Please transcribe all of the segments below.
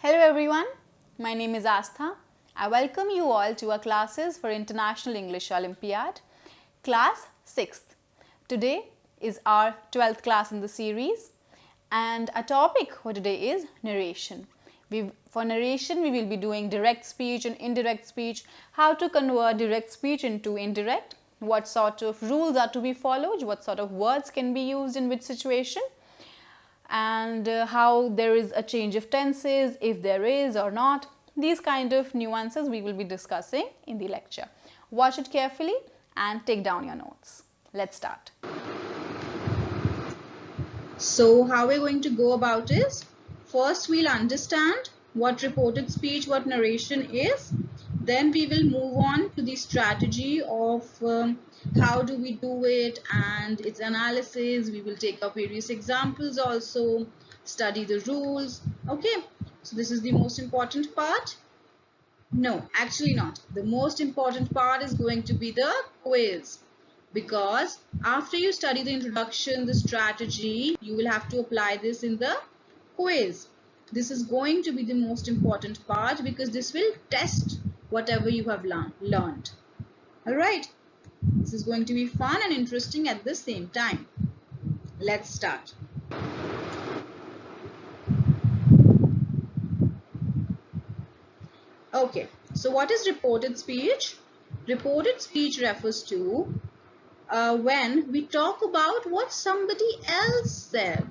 Hello everyone, my name is Aastha. I welcome you all to our classes for International English Olympiad, class 6th. Today is our 12th class in the series and our topic for today is narration. For narration, we will be doing direct speech and indirect speech, how to convert direct speech into indirect, what sort of rules are to be followed, what sort of words can be used in which situation, and how there is a change of tenses, if there is or not. These kind of nuances we will be discussing in the lecture. Watch it carefully and take down your notes. Let's start. So how we're going to go about is, first we'll understand what reported speech, what narration is. Then we will move on to the strategy of how do we do it and its analysis. We will take up various examples also, study the rules. Okay, so this is the most important part. No, actually not. The most important part is going to be the quiz, because after you study the introduction, the strategy, you will have to apply this in the quiz. This is going to be the most important part because this will test whatever you have learned. Alright, this is going to be fun and interesting at the same time. Let's start. Okay, so what is reported speech? Reported speech refers to when we talk about what somebody else said.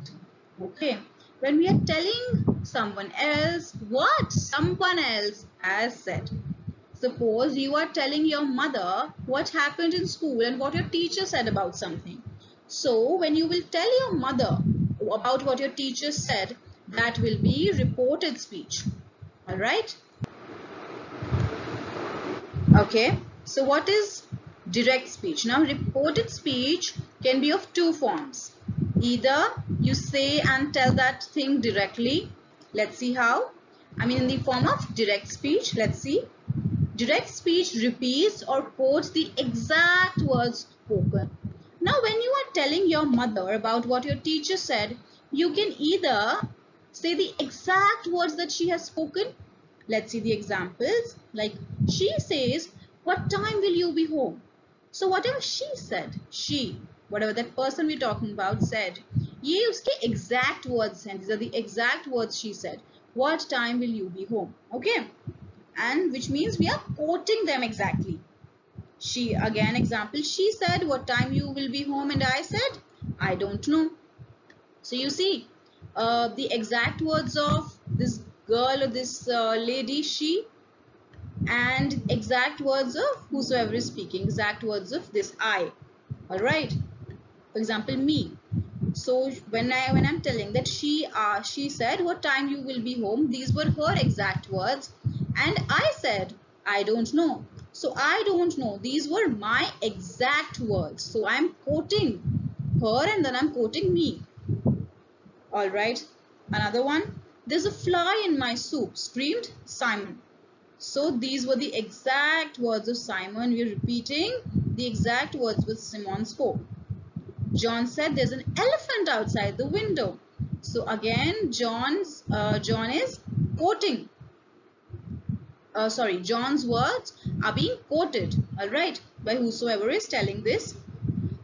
Okay, when we are telling someone else what someone else has said. Suppose you are telling your mother what happened in school and what your teacher said about something. So when you will tell your mother about what your teacher said, that will be reported speech. Alright? Okay, so what is direct speech? Now, reported speech can be of two forms. Either you say and tell that thing directly. Let's see how. In the form of direct speech. Let's see. Direct speech repeats or quotes the exact words spoken. Now, when you are telling your mother about what your teacher said, you can either say the exact words that she has spoken. Let's see the examples. Like, she says, "What time will you be home?" So whatever she said, whatever that person we're talking about said, ye uske exact words hain. These are the exact words she said. What time will you be home? Okay, and which means we are quoting them exactly. She, again example, she said, "What time you will be home?" and I said, "I don't know." So you see, the exact words of this girl or this lady, she, and exact words of whosoever is speaking, exact words of this I. All right, for example, me. So when I'm telling that she said, "What time you will be home?" these were her exact words, and I said, "I don't know." So I don't know, these were my exact words. So I'm quoting her and then I'm quoting me. All right, another one. "There's a fly in my soup," screamed Simon. So these were the exact words of Simon. We are repeating the exact words which Simon spoke. John said, "There's an elephant outside the window." So again, John is quoting. John's words are being quoted, all right, by whosoever is telling this.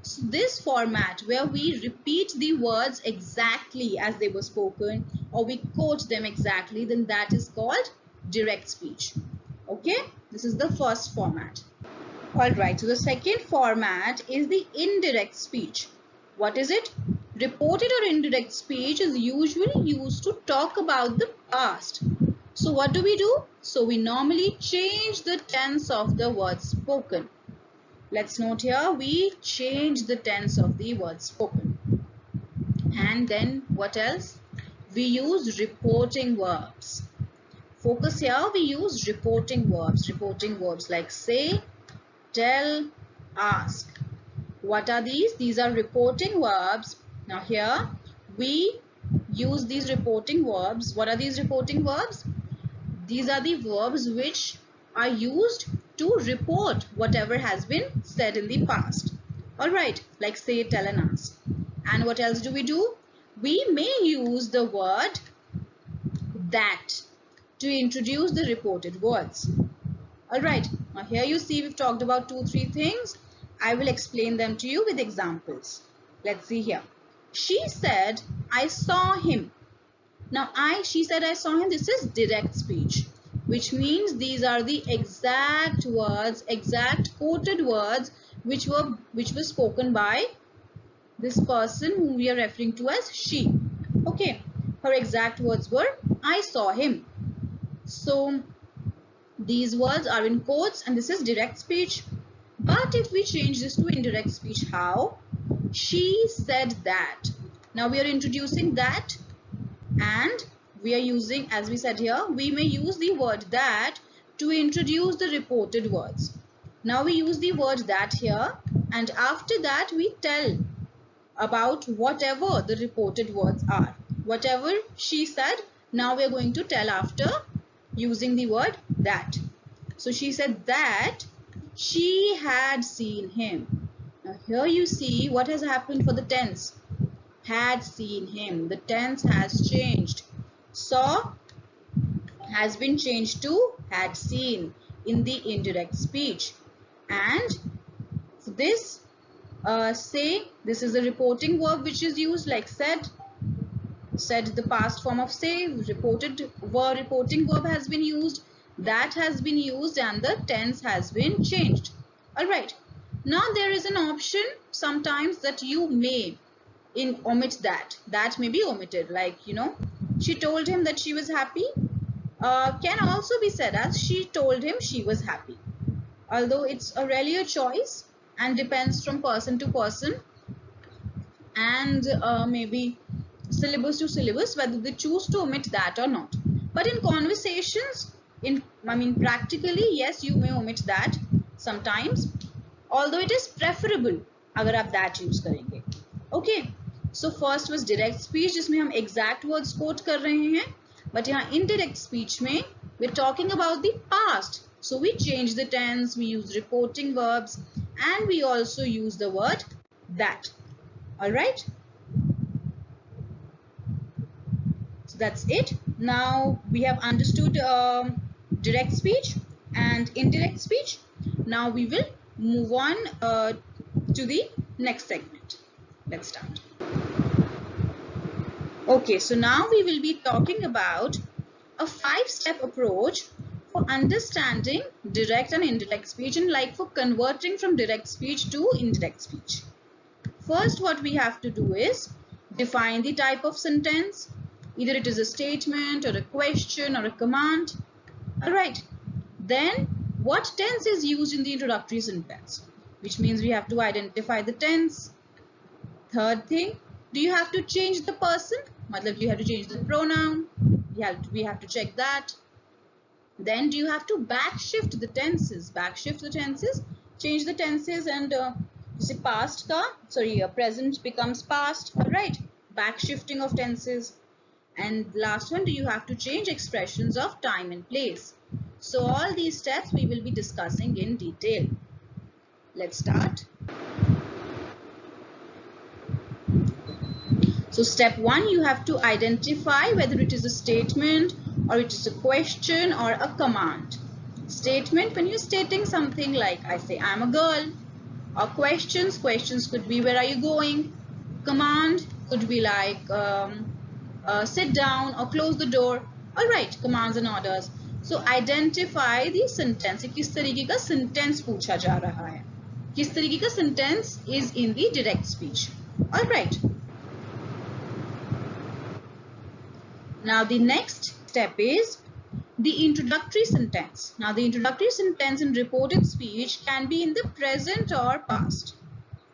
So this format where we repeat the words exactly as they were spoken or we quote them exactly, then that is called direct speech. Okay, this is the first format. All right, so the second format is the indirect speech. What is it? Reported or indirect speech is usually used to talk about the past. So what do? So we normally change the tense of the words spoken. Let's note here, we change the tense of the words spoken. And then what else? We use reporting verbs. Focus here, we use reporting verbs like say, tell, ask. What are these? These are reporting verbs. Now here we use these reporting verbs. What are these reporting verbs? These are the verbs which are used to report whatever has been said in the past. Alright, like say, tell and ask. And what else do? We may use the word that. to introduce the reported words. Alright, now here you see we've talked about 2-3 things. I will explain them to you with examples. Let's see here. She said, I saw him. Now she said, I saw him. This is direct speech, which means these are the exact words, exact quoted words which were spoken by this person whom we are referring to as she. Okay, her exact words were, I saw him. So these words are in quotes and this is direct speech. But if we change this to indirect speech, how? She said that. Now we are introducing that, and we are using, as we said here, we may use the word that to introduce the reported words. Now we use the word that here, and after that we tell about whatever the reported words are. Whatever she said, now we are going to tell after using the word that. So she said that she had seen him. Now here you see what has happened for the tense. Had seen him. The tense has changed. Saw has been changed to had seen in the indirect speech. And for this, say, this is the reporting verb which is used, like said. Said, the past form of say. Reporting verb has been used. That has been used and the tense has been changed. Alright. Now there is an option sometimes that you may omit that. That may be omitted. Like, she told him that she was happy. Can also be said as she told him she was happy. Although it's a really a choice and depends from person to person and maybe syllabus to syllabus whether they choose to omit that or not. But in conversations, practically, yes, you may omit that sometimes, although it is preferable अगर आप that use करेंगे. Okay, so first was direct speech जिसमें हम exact words quote कर रहे हैं, but यहाँ indirect speech में we're talking about the past. So we change the tense, we use reporting verbs, and we also use the word that. Alright? So that's it. Now we have understood direct speech and indirect speech. Now we will move on to the next segment. Let's start. Okay, so now we will be talking about a 5-step approach for understanding direct and indirect speech, and like for converting from direct speech to indirect speech. First, what we have to do is define the type of sentence. Either it is a statement or a question or a command. Alright. Then, what tense is used in the introductory sentence? Which means we have to identify the tense. Third thing, do you have to change the person? Matlab, you have to change the pronoun. We have to check that. Then, do you have to backshift the tenses? Backshift the tenses, change the tenses, and say present becomes past. Alright. Backshifting of tenses. And last one, do you have to change expressions of time and place? So all these steps we will be discussing in detail. Let's start. So step 1, you have to identify whether it is a statement or it is a question or a command. Statement, when you're stating something like, I say, I'm a girl. Or questions could be, where are you going? Command could be like, sit down or close the door. Alright, commands and orders. So identify the sentence. किस तरीके का sentence पूछा जा रहा है. किस तरीके का sentence is in the direct speech. Alright. Now the next step is the introductory sentence. Now the introductory sentence in reported speech can be in the present or past.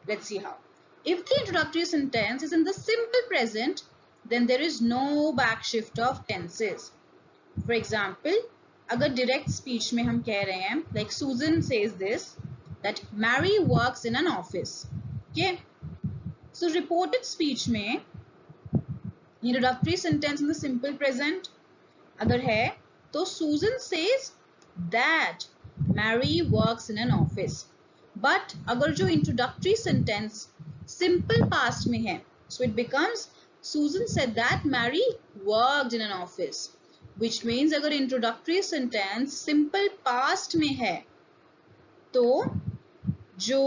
Let's see how. If the introductory sentence is in the simple present, then there is no backshift of tenses. For example, अगर direct speech में हम कह रहे हैं, like Susan says this, that Mary works in an office. Okay. So reported speech में introductory sentence in the simple present अगर है, तो Susan says that Mary works in an office. But अगर जो introductory sentence simple past में है, so it becomes Susan said that Mary worked in an office. which means अगर introductory sentence simple past में है तो जो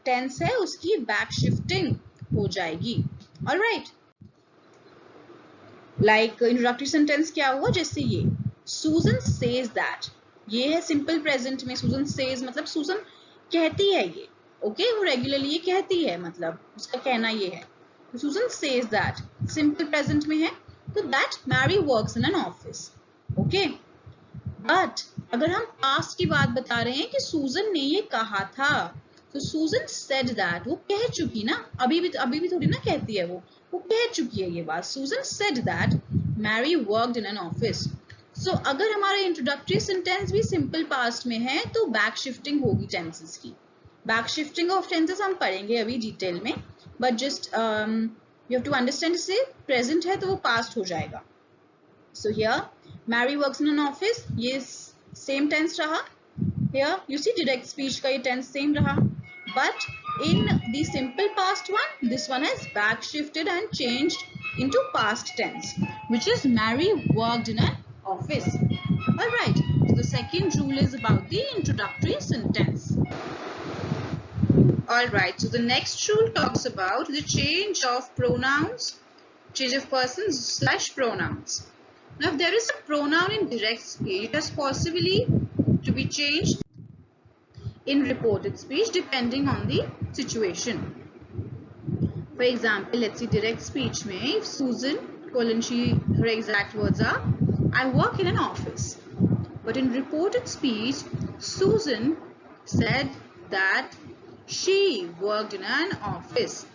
tense है उसकी back shifting हो जाएगी. Alright. Like introductory sentence क्या हुआ? जैसे ये Susan says that. ये है simple present में Susan says मतलब Susan कहती है ये. Okay? वो regularly ये कहती है मतलब उसका कहना ये है. Susan says that. Simple present में है तो that Mary works in an office. Okay? But अगर हम past की बात बता रहे हैं कि Susan ने ये कहा था तो Susan said that. वो कह चुकी ना, अभी भी थोड़ी ना कहती है वो कह चुकी है ये बात. Susan said that Mary worked in an office. So अगर हमारा introductory sentence भी simple past में है तो back shifting होगी tenses की. Back shifting of tenses हम पढ़ेंगे अभी detail में, but just you have to understand इसे present है तो वो past हो जाएगा. So here Mary works in an office. ये same tense रहा. Here you see direct speech का ये tense same रहा. But in the simple past one, this one has back shifted and changed into past tense, which is Mary worked in an office. Alright, so the second rule is about the introductory sentence. Alright, so the next rule talks about the change of pronouns, change of persons / pronouns. Now if there is a pronoun in direct speech, it has possibly to be changed in reported speech depending on the situation. For example, let's see direct speech में if Susan her exact words are I work in an office. But in reported speech, Susan said that she worked in an office.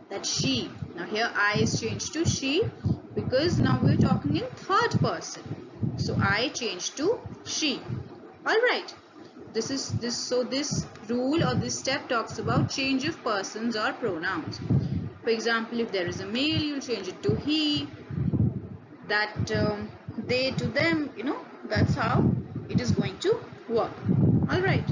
That she. Now here I is changed to she because now we're talking in third person. So I changed to she. Alright. So this rule or this step talks about change of persons or pronouns. For example, if there is a male, you change it to he, that they to them, that's how it is going to work. Alright.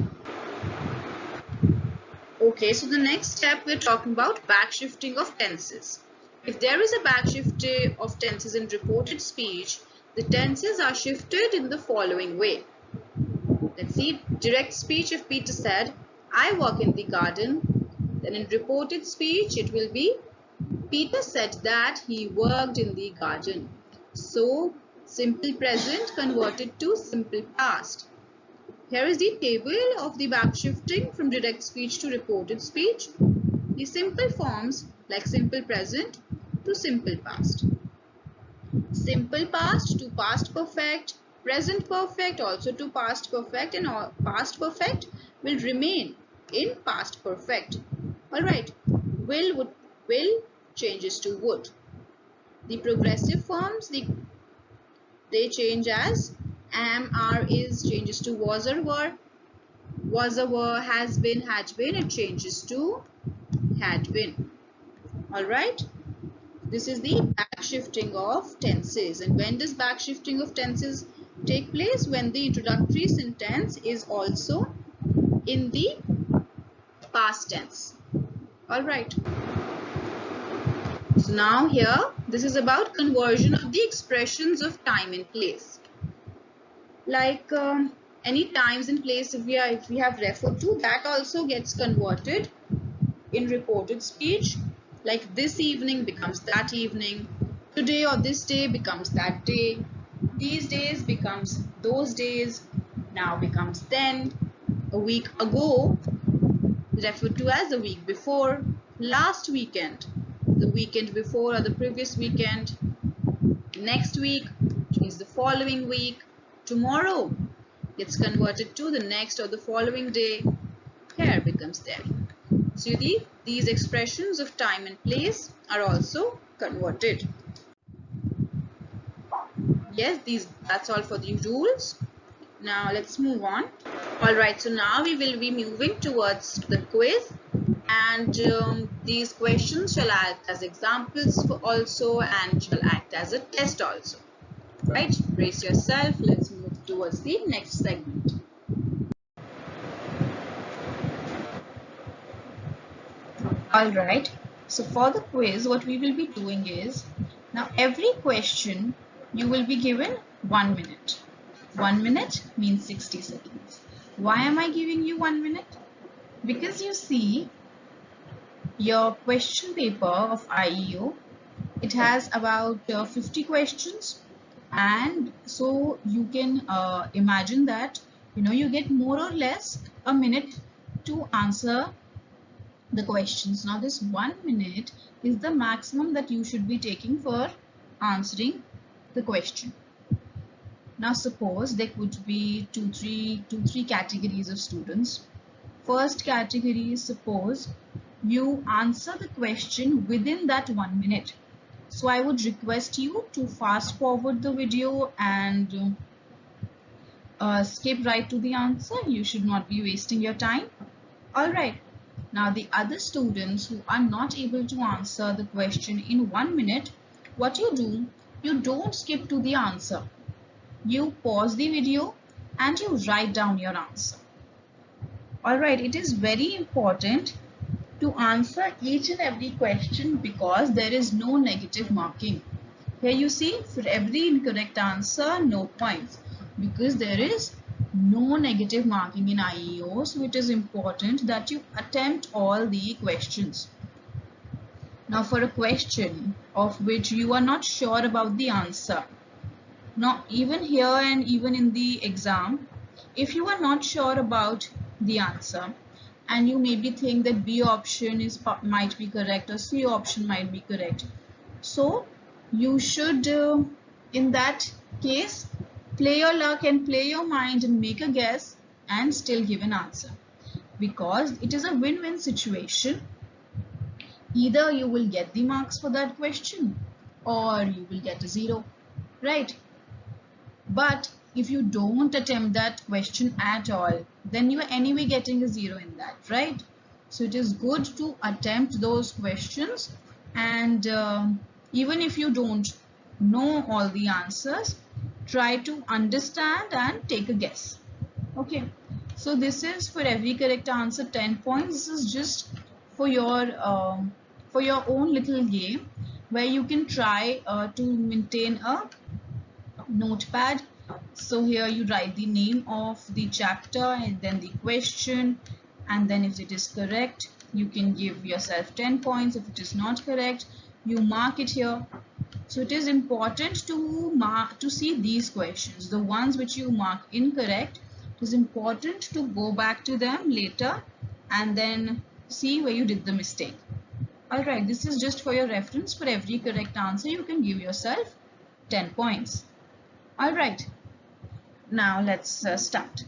Okay, so the next step we're talking about back shifting of tenses. If there is a back shifting of tenses in reported speech, the tenses are shifted in the following way. Let's see, direct speech if Peter said, I work in the garden, then in reported speech it will be, Peter said that he worked in the garden. So, simple present converted to simple past. Here is the table of the back shifting from direct speech to reported speech. The simple forms like simple present to simple past. Simple past to past perfect, present perfect also to past perfect, and past perfect will remain in past perfect. Alright, will changes to would. The progressive forms, they change as am, are, is changes to was or were, has been, it changes to had been. Alright, this is the back shifting of tenses. And when does back shifting of tenses take place? When the introductory sentence is also in the past tense. Alright. So now here, this is about conversion of the expressions of time and place. Like any times and place if we have referred to, that also gets converted in reported speech. Like this evening becomes that evening, today or this day becomes that day, these days becomes those days, now becomes then, a week ago referred to as the week before, last weekend, the weekend before or the previous weekend, next week, which means the following week, tomorrow gets converted to the next or the following day, here becomes there. So these expressions of time and place are also converted. Yes, that's all for the rules. Now let's move on. Alright, so now we will be moving towards the quiz, and these questions shall act as examples also and shall act as a test also. Right, brace yourself, let's move towards the next segment. Alright, so for the quiz what we will be doing is, now every question you will be given 1 minute. 1 minute means 60 seconds. Why am I giving you 1 minute? Because you see, your question paper of IEO, it has about 50 questions, and so you can imagine that you get more or less a minute to answer the questions. Now this 1 minute is the maximum that you should be taking for answering the question. Now suppose there could be two, three categories of students. First category is, suppose you answer the question within that 1 minute. So I would request you to fast forward the video and skip right to the answer. You should not be wasting your time. Alright. Now the other students who are not able to answer the question in 1 minute, what you do, you don't skip to the answer. You pause the video and you write down your answer. Alright, it is very important to answer each and every question because there is no negative marking. Here you see, for every incorrect answer, no points, because there is no negative marking in IEO, so it is important that you attempt all the questions. Now for a question of which you are not sure about the answer, now even here and even in the exam, if you are not sure about the answer and you maybe think that B option might be correct or C option might be correct, so you should in that case play your luck and play your mind and make a guess and still give an answer, because it is a win-win situation. Either you will get the marks for that question or you will get a 0, right? But if you don't attempt that question at all, then you are anyway getting a 0 in that, right? So it is good to attempt those questions, and even if you don't know all the answers, try to understand and take a guess. Okay, so this is for every correct answer 10 points. This is just for your own little game where you can try to maintain a notepad. So here you write the name of the chapter and then the question, and then if it is correct you can give yourself 10 points. If it is not correct, you mark it here. So it is important to see these questions, the ones which you mark incorrect. It is important to go back to them later and then see where you did the mistake. Alright, this is just for your reference. For every correct answer you can give yourself 10 points. Alright, now let's start.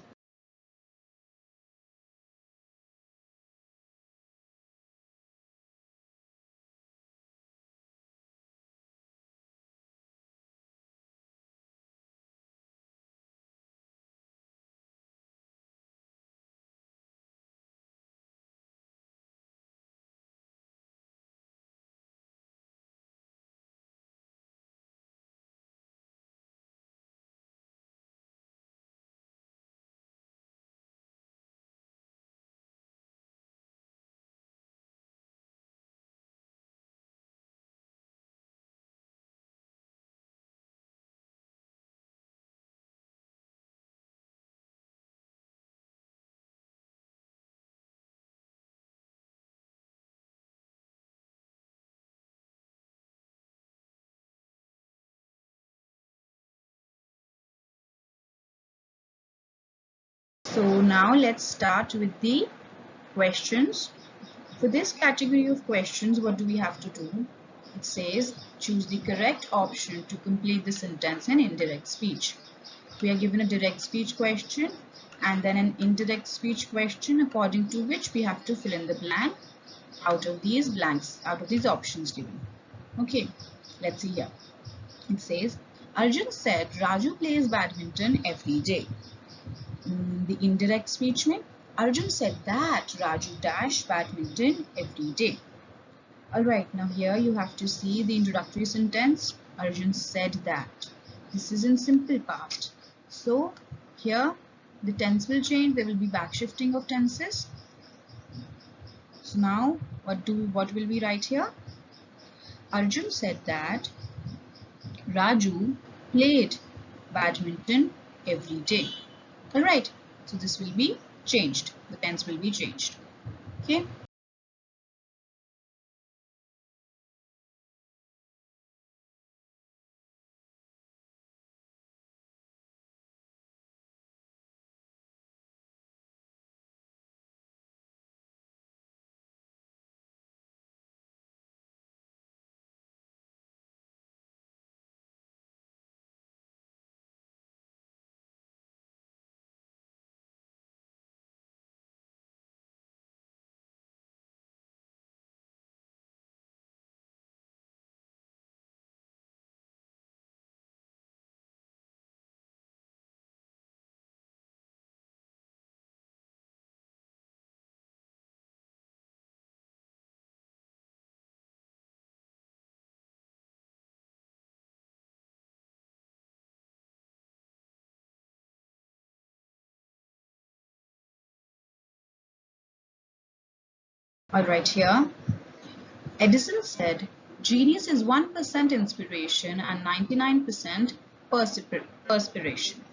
So now let's start with the questions. For this category of questions, what do we have to do? It says choose the correct option to complete the sentence in indirect speech. We are given a direct speech question and then an indirect speech question, according to which we have to fill in the blank out of these blanks, out of these options given. Okay, let's see here. It says Arjun said Raju plays badminton every day. The indirect speech mein, Arjun said that Raju dash badminton every day. Alright, now here you have to see the introductory sentence. Arjun said that. This is in simple past. So here the tense will change. There will be back shifting of tenses. So now what will we write here? Arjun said that Raju played badminton every day. Alright, so this will be changed. The tense will be changed. Okay. Alright, here Edison said, genius is 1% inspiration and 99% perspiration.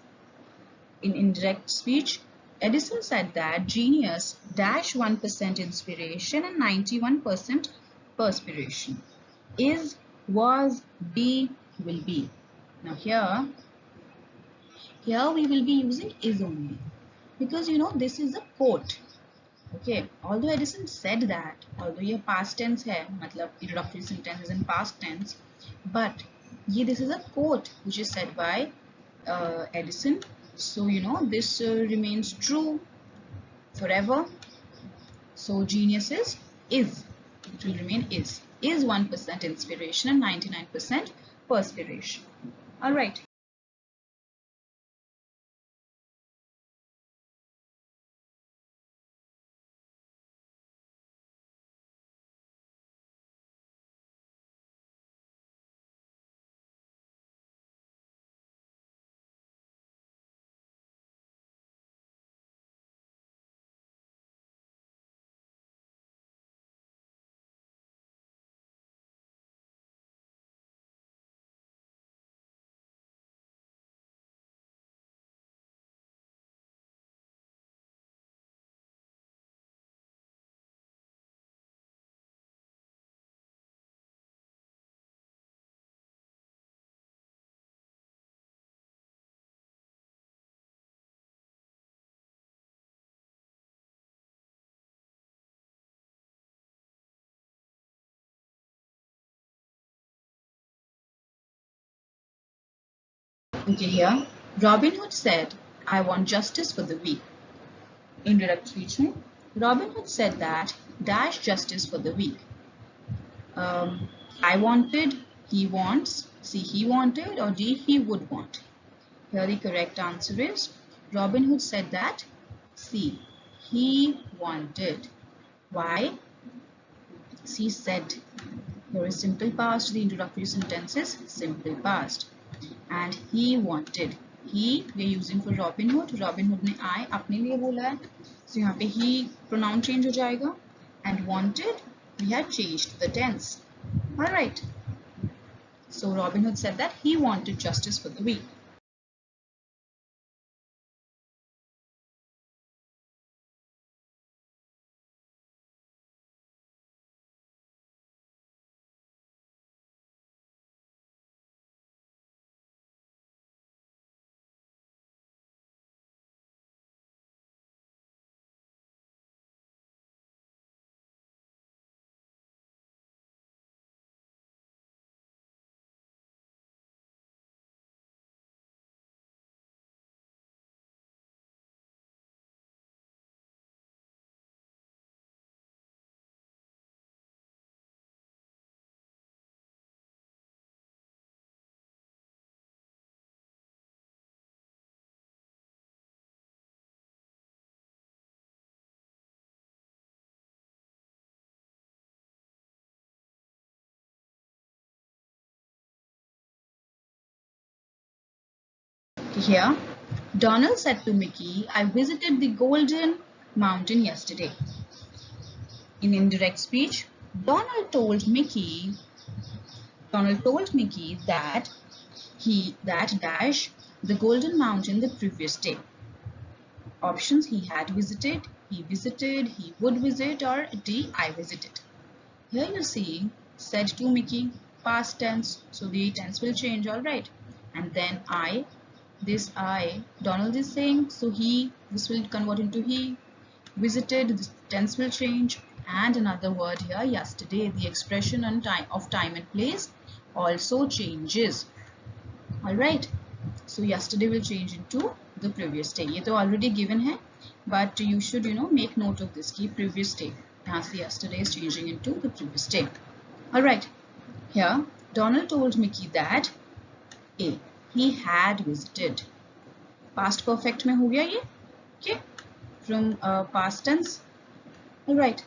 In indirect speech, Edison said that genius dash 1% inspiration and 91% perspiration. Is, was, be, will be. Now here we will be using is only because this is a quote. Okay, although Edison said that, although ये past tense है, मतलब introductory sentence is in past tense, but this is a quote which is said by Edison. So this remains true forever. So genius is. It will remain is. Is 1% inspiration and 99% perspiration. All right. Okay, here Robin Hood said, I want justice for the weak. In direct speech, Robin Hood said that dash justice for the weak. I wanted, he wants, C he wanted, or D he would want. Here the correct answer is Robin Hood said that C he wanted. Why? C said. Here is simple past. The introductory sentence is simple past. And he wanted. He we are using for Robin Hood. Robin Hood ने I अपने लिए बोला है. So यहाँ पे he pronoun change हो जाएगा. And wanted we had changed the tense. All right. So Robin Hood said that he wanted justice for the weak. Here, Donald said to Mickey, I visited the Golden Mountain yesterday. In indirect speech, Donald told Mickey that he that dash the golden mountain the previous day. Options: he had visited, he would visit, or D, I visited. Here you see said to Mickey, past tense, so the tense will change, alright. And then I, this I, Donald is saying, so he, this will convert into he. Visited, the tense will change. And another word here, yesterday, the expression on time of time and place also changes. Alright, so yesterday will change into the previous day. ये तो already given है, but you should make note of this कि previous day. यहाँ से yesterday is changing into the previous day. Alright, here Donald told Mickey that A, he had visited. Past perfect में हो गया ये, okay, from past tense. Alright.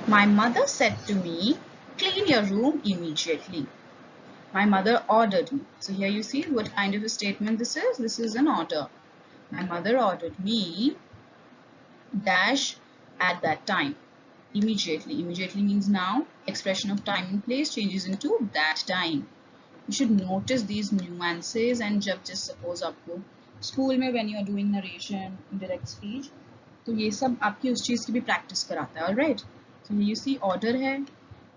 My mother said to me, clean your room immediately. My mother ordered me. So here you see what kind of a statement this is. This is an order. My mother ordered me dash at that time. Immediately. Immediately means now. Expression of time and place changes into that time. You should notice these nuances, and जब just suppose आपको school में when you are doing narration, indirect speech, तो ये सब आपकी उस चीज़ की भी practice कराता है, alright? So here you see order है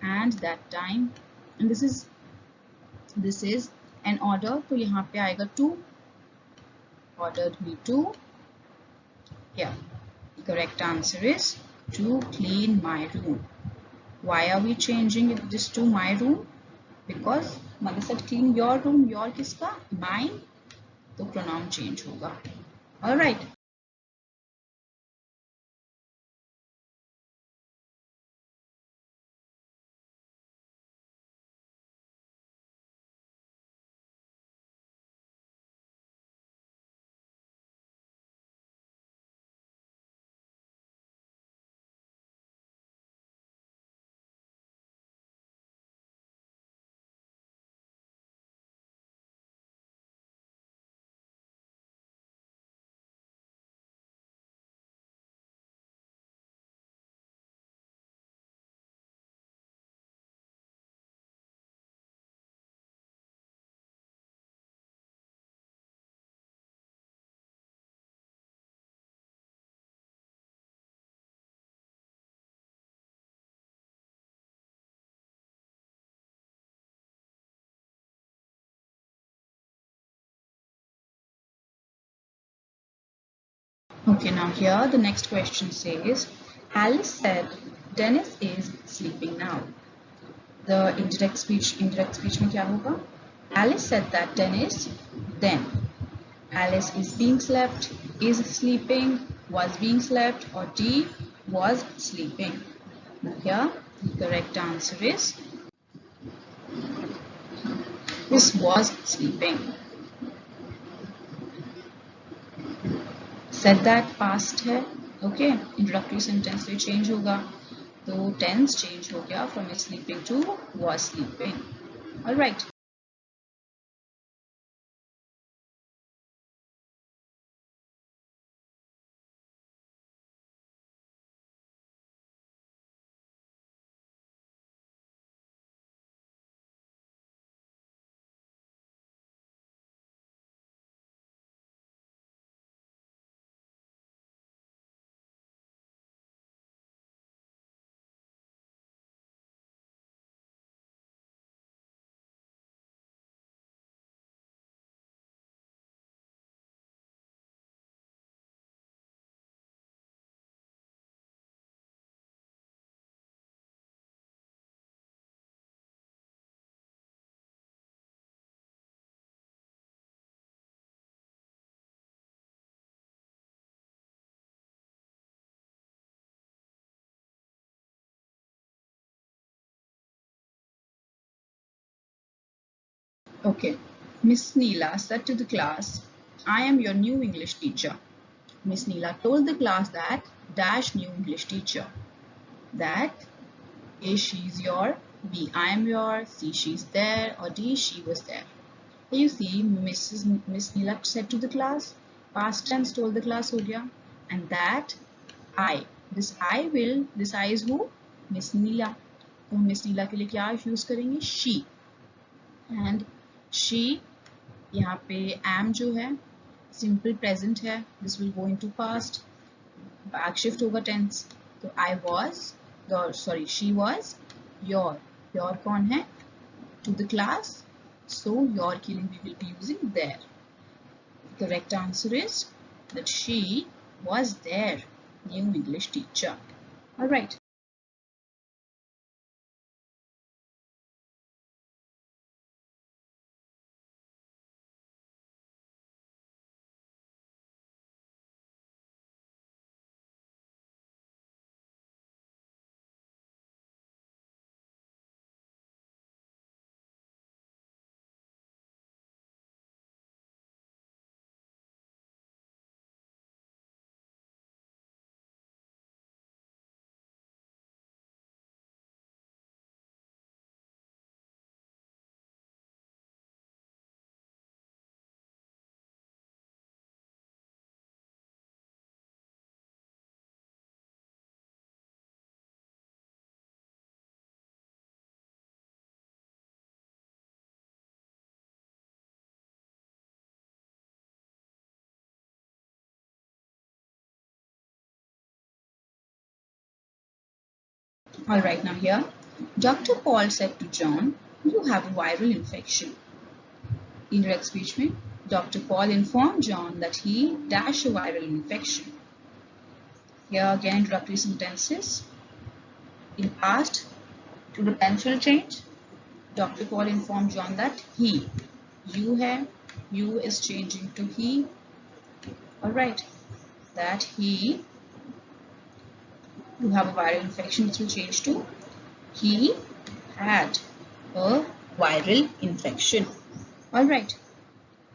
and that time, and this is an order, तो यहाँ पे आएगा to, ordered me to. Here, the correct answer is to clean my room. Why are we changing this to my room? Because mother said clean your room. Your किसका? Mine. तो pronoun change होगा. Alright. Okay, now here the next question says, Alice said Dennis is sleeping now. The indirect speech में क्या होगा? Alice said that Dennis, then Alice is being slept, is sleeping, was being slept, or D, was sleeping. Now here the correct answer is this was sleeping. Said that past है, okay, introductory sentence में change होगा, तो tense change हो गया from is sleeping to was sleeping. Alright. Okay. Miss Neela said to the class, I am your new English teacher. Miss Neela told the class that dash new English teacher. That A, she's your, B, I am your, C, she's there, or D, she was there. Here you see Miss Neela said to the class, past tense told the class हो गया, and that I, this I is who? Miss Neela. तो हम Miss Neela के लिए क्या use करेंगे? She. And she, यहाँ पे am जो है simple present है, this will go into past, back shift होगा tense. तो I was, sorry, she was your कौन है? To the class. So your के लिए we will be using there. The correct answer is that she was their new English teacher. All right. All right, now here, Dr. Paul said to John, you have a viral infection. Indirect speech में, Dr. Paul informed John that he dash a viral infection. Here again, introductory sentences. In past, to the tense change. Dr. Paul informed John that he, you है, you is changing to he. All right, that he, you have a viral infection, it will change to he had a viral infection. All right,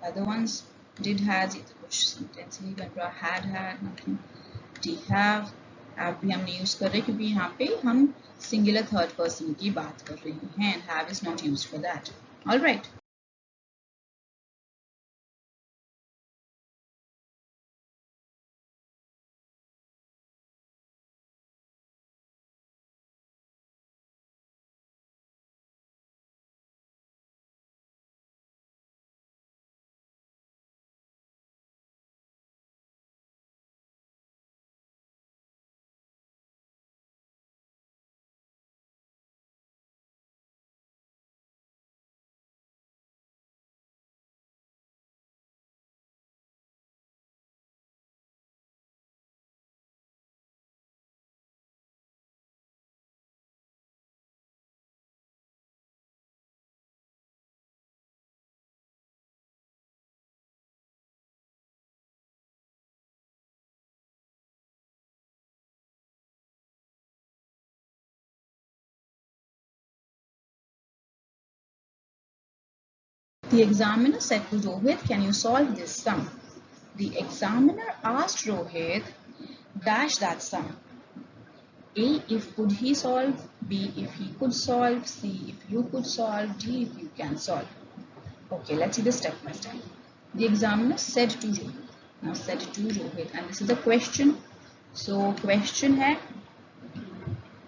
other ones did has, ये तो कुछ sentence नहीं बन रहा, had nothing. Did have भी हम नहीं use कर रहे क्योंकि यहाँ पे हम singular third person की बात कर रहे हैं, and have is not used for that. All right. The examiner said to Rohit, can you solve this sum? The examiner asked Rohit, dash that sum. A, if could he solve, B, if he could solve, C, if you could solve, D, if you can solve. Okay, let's see the step by step. The examiner said to Rohit. Now said to Rohit, and this is a question. So question hai.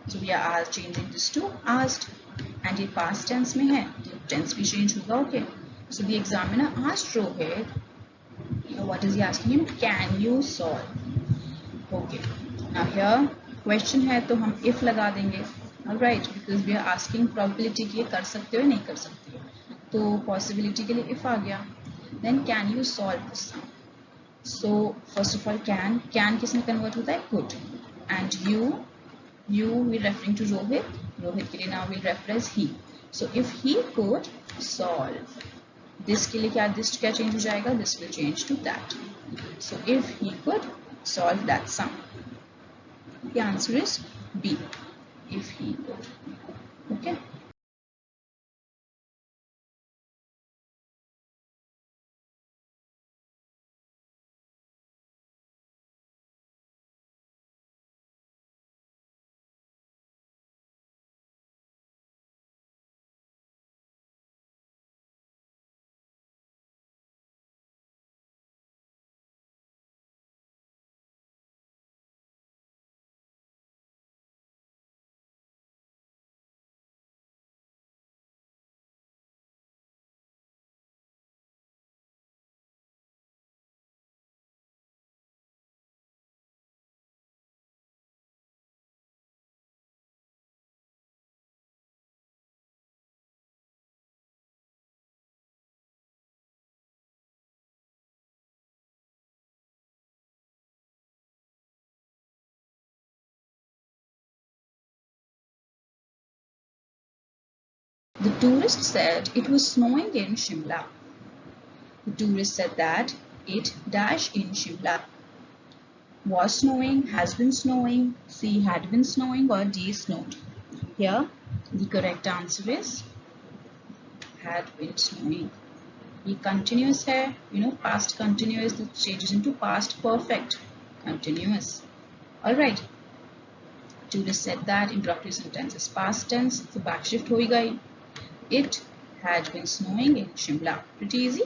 So we are changing this to asked, and ये past tense में है, तो tense भी change होगा. Okay. So the examiner asked Rohit, what is he asking him? Can you solve? Okay. Now here question है तो हम if लगा देंगे. Alright, because we are asking probability की कर सकते हो या नहीं कर सकते हो. तो possibility के लिए if आ गया. Then can you solve this sum? So first of all can किस में convert होता है? Could. And you we referring to Rohit के लिए now we'll refer as he. So if he could solve, this के लिए this क्या change हो जाएगा? This will change to that. So if he could solve that sum, the answer is B. If he could. Okay. The tourist said it was snowing in Shimla. The tourist said that it dash in Shimla. Was snowing, has been snowing, C had been snowing, or D snowed. Here the correct answer is had been snowing. ये continuous है, past continuous that changes into past perfect continuous. Alright, tourist said that interrogative sentence is past tense, so back shift हो गई. It had been snowing in Shimla. Pretty easy.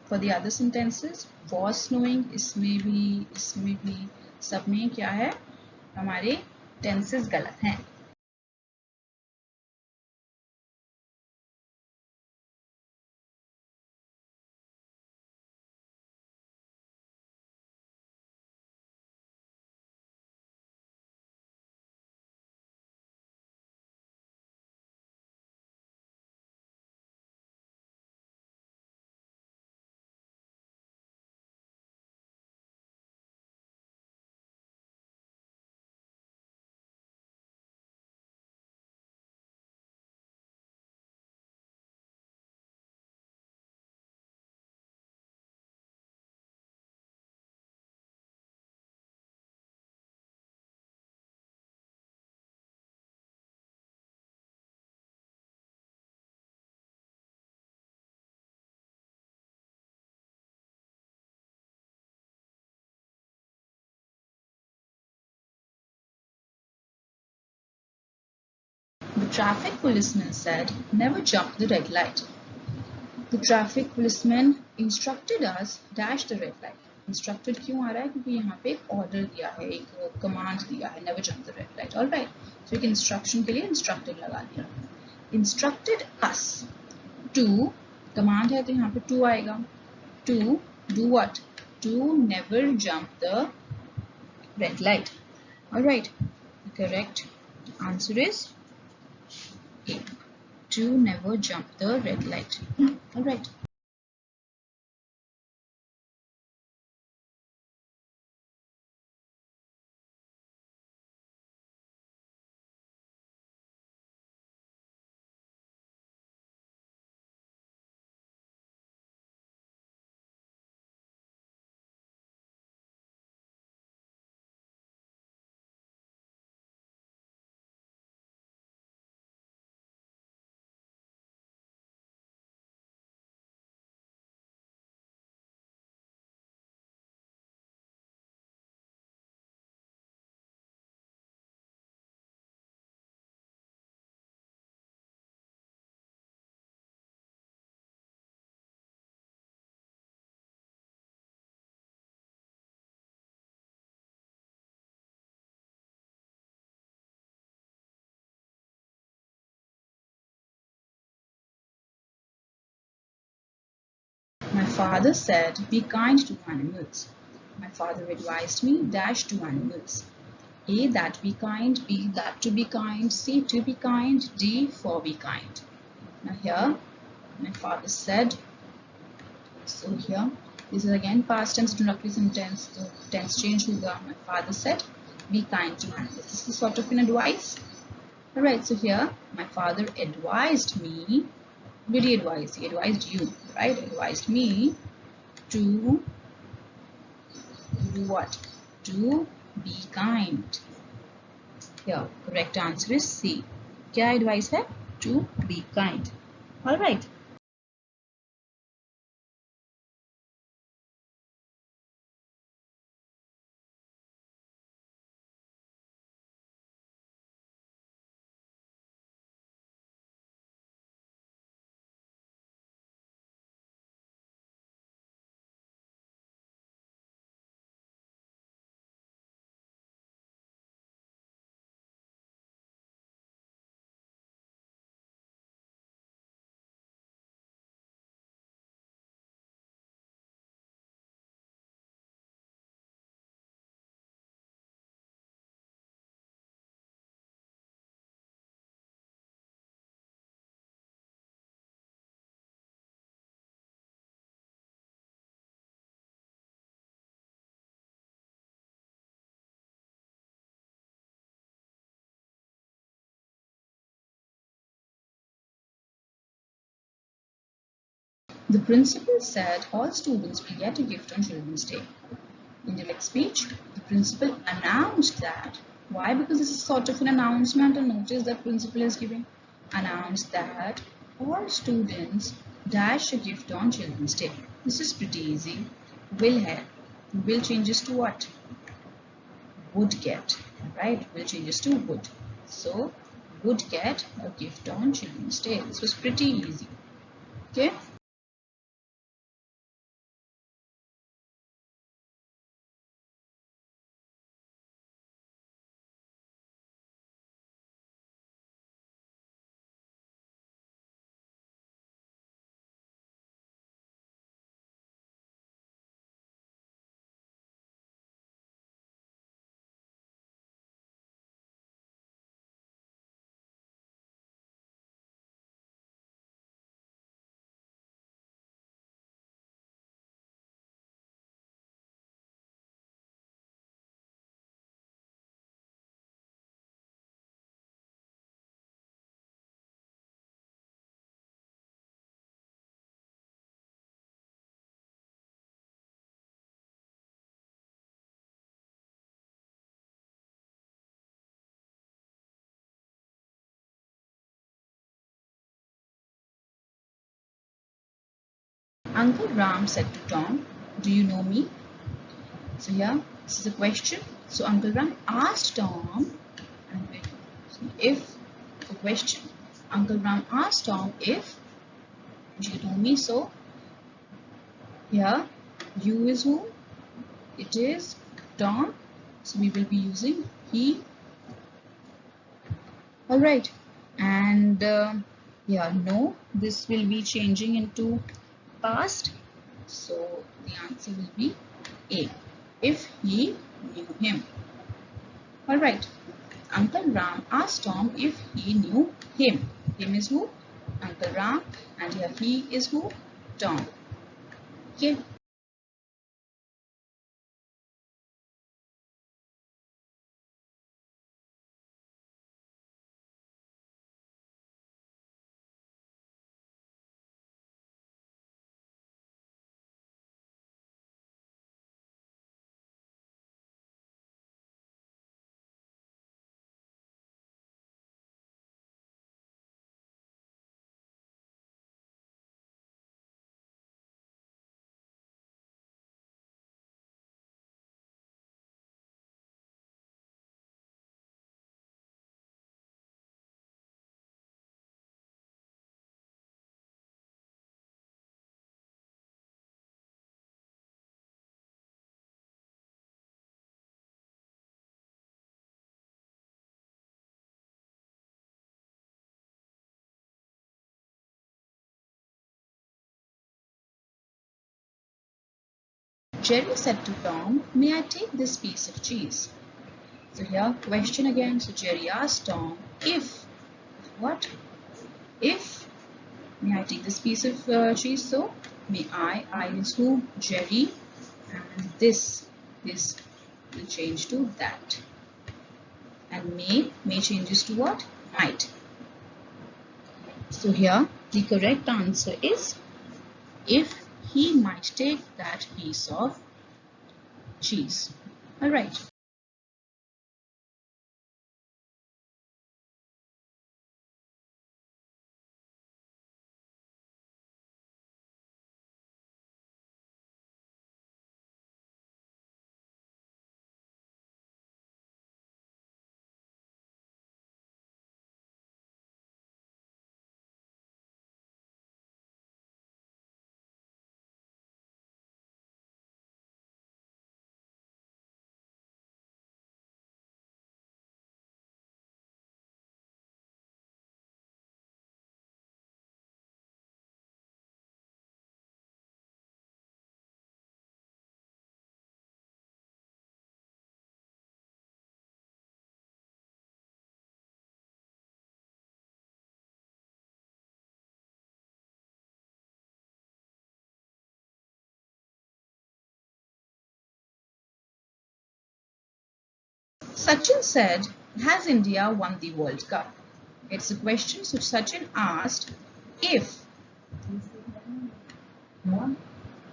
For the other sentences, was snowing, इसमें भी सब में क्या है, हमारे tenses गलत हैं. The traffic policeman said, never jump the red light. The traffic policeman instructed us dash the red light. Instructed क्यों आ रहा है? क्योंकि यहाँ पे एक order दिया है, एक command दिया है, never jump the red light. Alright, so एक instruction के लिए instructed लगा दिया. Instructed us to, command है तो यहाँ पे to आएगा. To do what? To never jump the red light. Alright, the correct answer is A. To never jump the red light. Alright. My father said, be kind to animals. My father advised me, dash to animals. A, that be kind. B, that to be kind. C, to be kind. D, for be kind. Now here, my father said, so here, this is again past tense introductory sentence. So tense change hoga. My father said, be kind to animals. This is sort of an advice. Alright, so here, my father advised me. Who did he advise? He advised you, right? Advised me to do what? To be kind. Here, correct answer is C. क्या advice है? To be kind. All right. The principal said all students will get a gift on Children's Day. In direct speech, the principal announced that. Why? Because this is sort of an announcement, and notice that principal is giving. Announced that all students dash a gift on Children's Day. This is pretty easy. Will have. Will changes to what? Would get. Right? Will changes to would. So, would get a gift on Children's Day. This was pretty easy. Okay? Uncle Ram said to Tom, "Do you know me?" So here, this is a question. So Uncle Ram asked Tom, and if the question, Uncle Ram asked Tom if, do you know me? So here, you is who? It is Tom. So we will be using he. Alright, and yeah, no, this will be changing into past. So the answer will be A. If he knew him. Alright. Uncle Ram asked Tom if he knew him. Him is who? Uncle Ram. And here he is who? Tom. Okay. Jerry said to Tom, "May I take this piece of cheese?" So here, question again. So Jerry asked Tom if, what? If, may I take this piece of cheese? So, may I is who? Jerry. And this will change to that. And may changes to what? Might. So here, the correct answer is if he might take that piece of cheese. Alright. Sachin said, "Has India won the World Cup?" It's a question. So Sachin asked if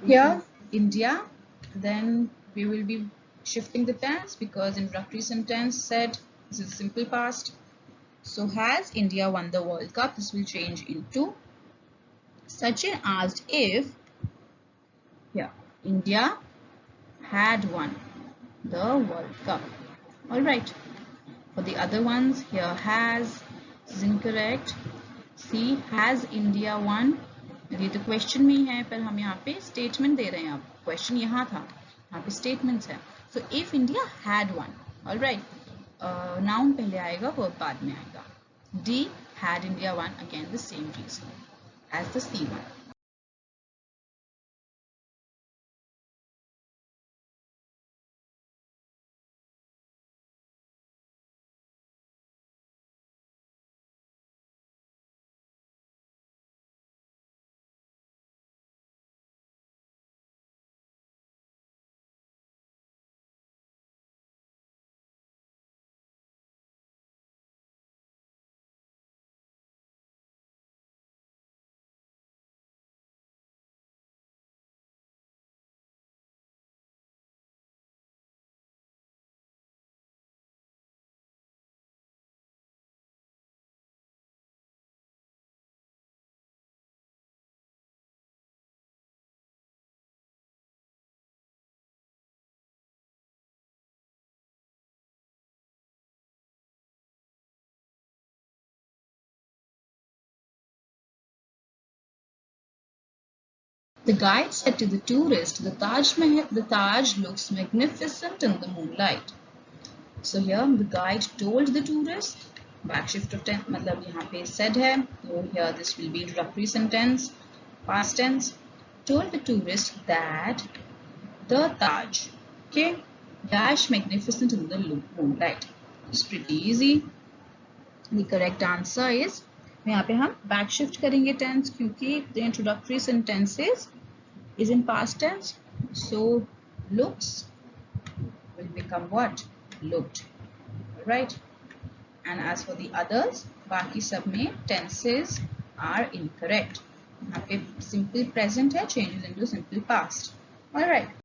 Here, India, then we will be shifting the tense because introductory sentence said this is simple past. So has India won the World Cup? This will change into Sachin asked if here India had won the World Cup. Alright. For the other ones, here has is incorrect. See, has India won? ये तो question में ही है पर हम यहाँ पे statement दे रहे हैं अब क्वेश्चन यहाँ था यहाँ पे स्टेटमेंट्स है so if India had won alright noun पहले आएगा वर्ब बाद में आएगा D had India won again the same reason as the C one The guide said to the tourist, the Taj looks magnificent in the moonlight. So here the guide told the tourist, backshift of tense, मतलब यहाँ पे said है, so here this will be introductory sentence, past tense, told the tourist that the Taj, okay, dash magnificent in the moonlight. It's pretty easy. The correct answer is यहाँ पे हम backshift करेंगे tense क्योंकि the introductory sentences is in past tense. So looks will become what? Looked. Right? And as for the others, बाकी सब में tenses are incorrect. यहाँ पे simple present है changes into simple past. Alright.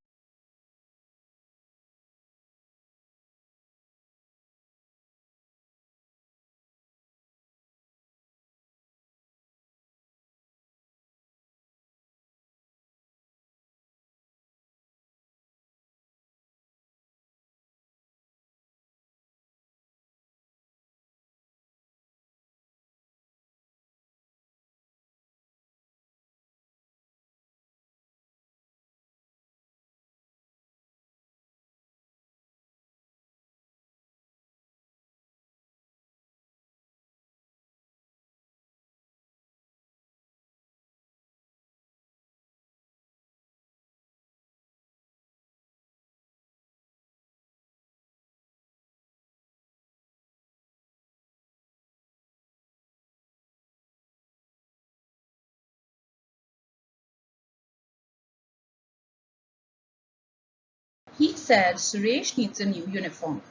He said Suresh needs a new uniform.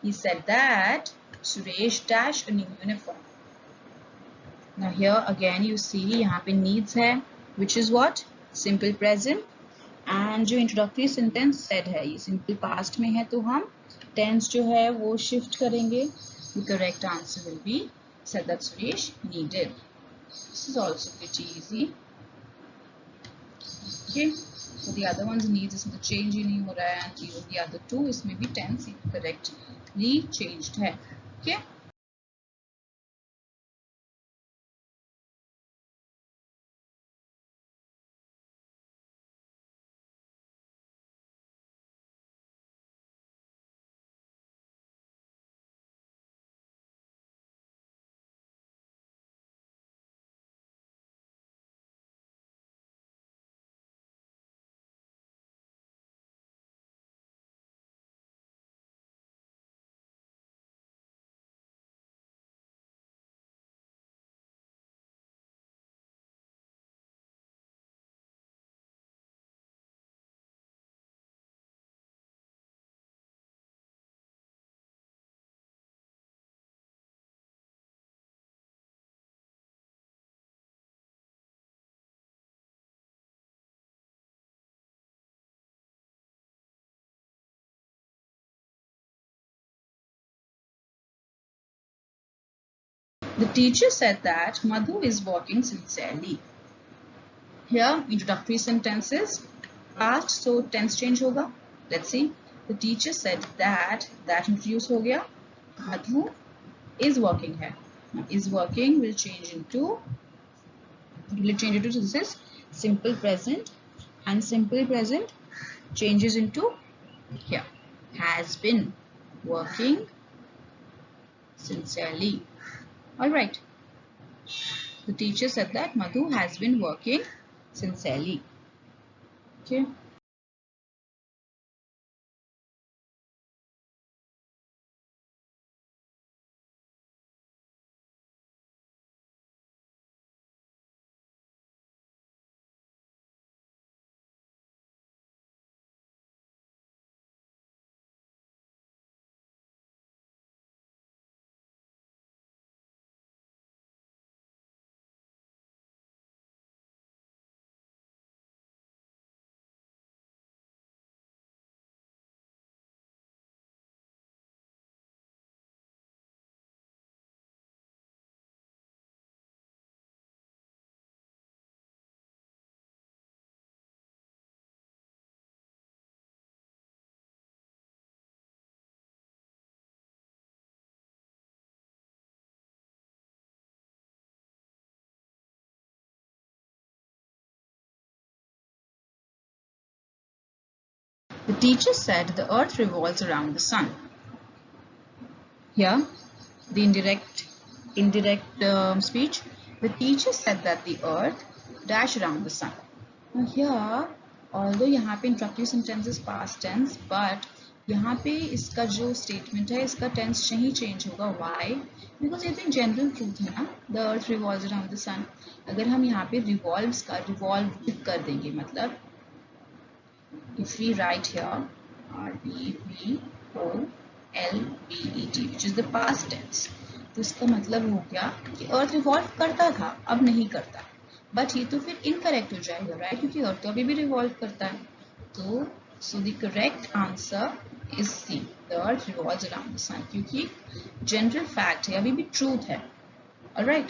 He said that Suresh dash a new uniform. Now here again you see यहाँ पे needs है which is what? Simple present. And जो introductory sentence said है ये simple past में है तो हम tense जो है वो shift करेंगे. The correct answer will be said that Suresh needed. This is also pretty easy. Okay. So the other ones needs इसमें तो change ही नहीं हो रहा है and the other two इसमें भी tense correctly changed है. Okay. The teacher said that Madhu is working sincerely. Here, introductory sentences. Past, so tense change hoga. Let's see. The teacher said that introduce ho gaya. Madhu is working here. Now, is working will change into this is simple present, and simple present changes into here. Has been working sincerely. Alright. The teacher said that Madhu has been working sincerely. Okay. The teacher said the earth revolves around the sun. Here, the indirect speech. The teacher said that the earth dash around the sun. Now here, although यहाँ पे introductory sentence is past tense, but यहाँ पे इसका जो statement है इसका tense नहीं change होगा. Why? Because ये तो general truth है ना. The earth revolves around the sun. अगर हम यहाँ पे revolves का revolve कर देंगे, मतलब if we write here REVOLVED which is the past tense, तो इसका मतलब हो गया कि अर्थ रिवॉल्व करता था, अब नहीं करता. बट ये तो फिर इनकरेक्ट हो जाएगा, राइट? क्योंकि अर्थ तो अभी भी रिवॉल्व करता है. तो so the correct answer is C, the earth revolves around the sun, क्योंकि जनरल फैक्ट है, अभी भी ट्रूथ है. Alright.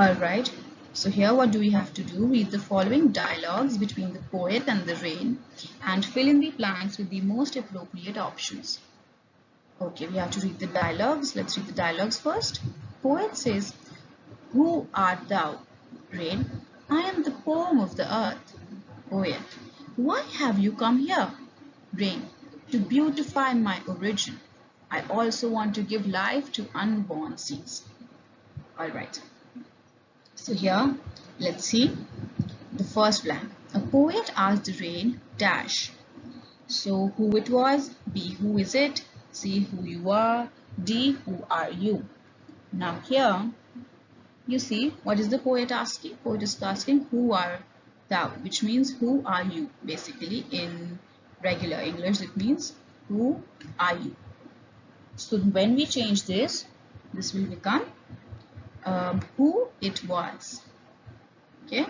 Alright, so here what do we have to do? Read the following dialogues between the poet and the rain and fill in the blanks with the most appropriate options. Okay, we have to read the dialogues. Let's read the dialogues first. Poet says, "Who art thou, rain? I am the poem of the earth." Poet, "Why have you come here?" Rain, "To beautify my origin. I also want to give life to unborn seeds." Alright. So here, let's see the first blank. A poet asked the rain dash. So who it was, B who is it, C who you are, D who are you. Now here, you see what is the poet asking? Poet is asking who are thou, which means who are you. Basically in regular English it means who are you. So when we change this will become who it was. Okay,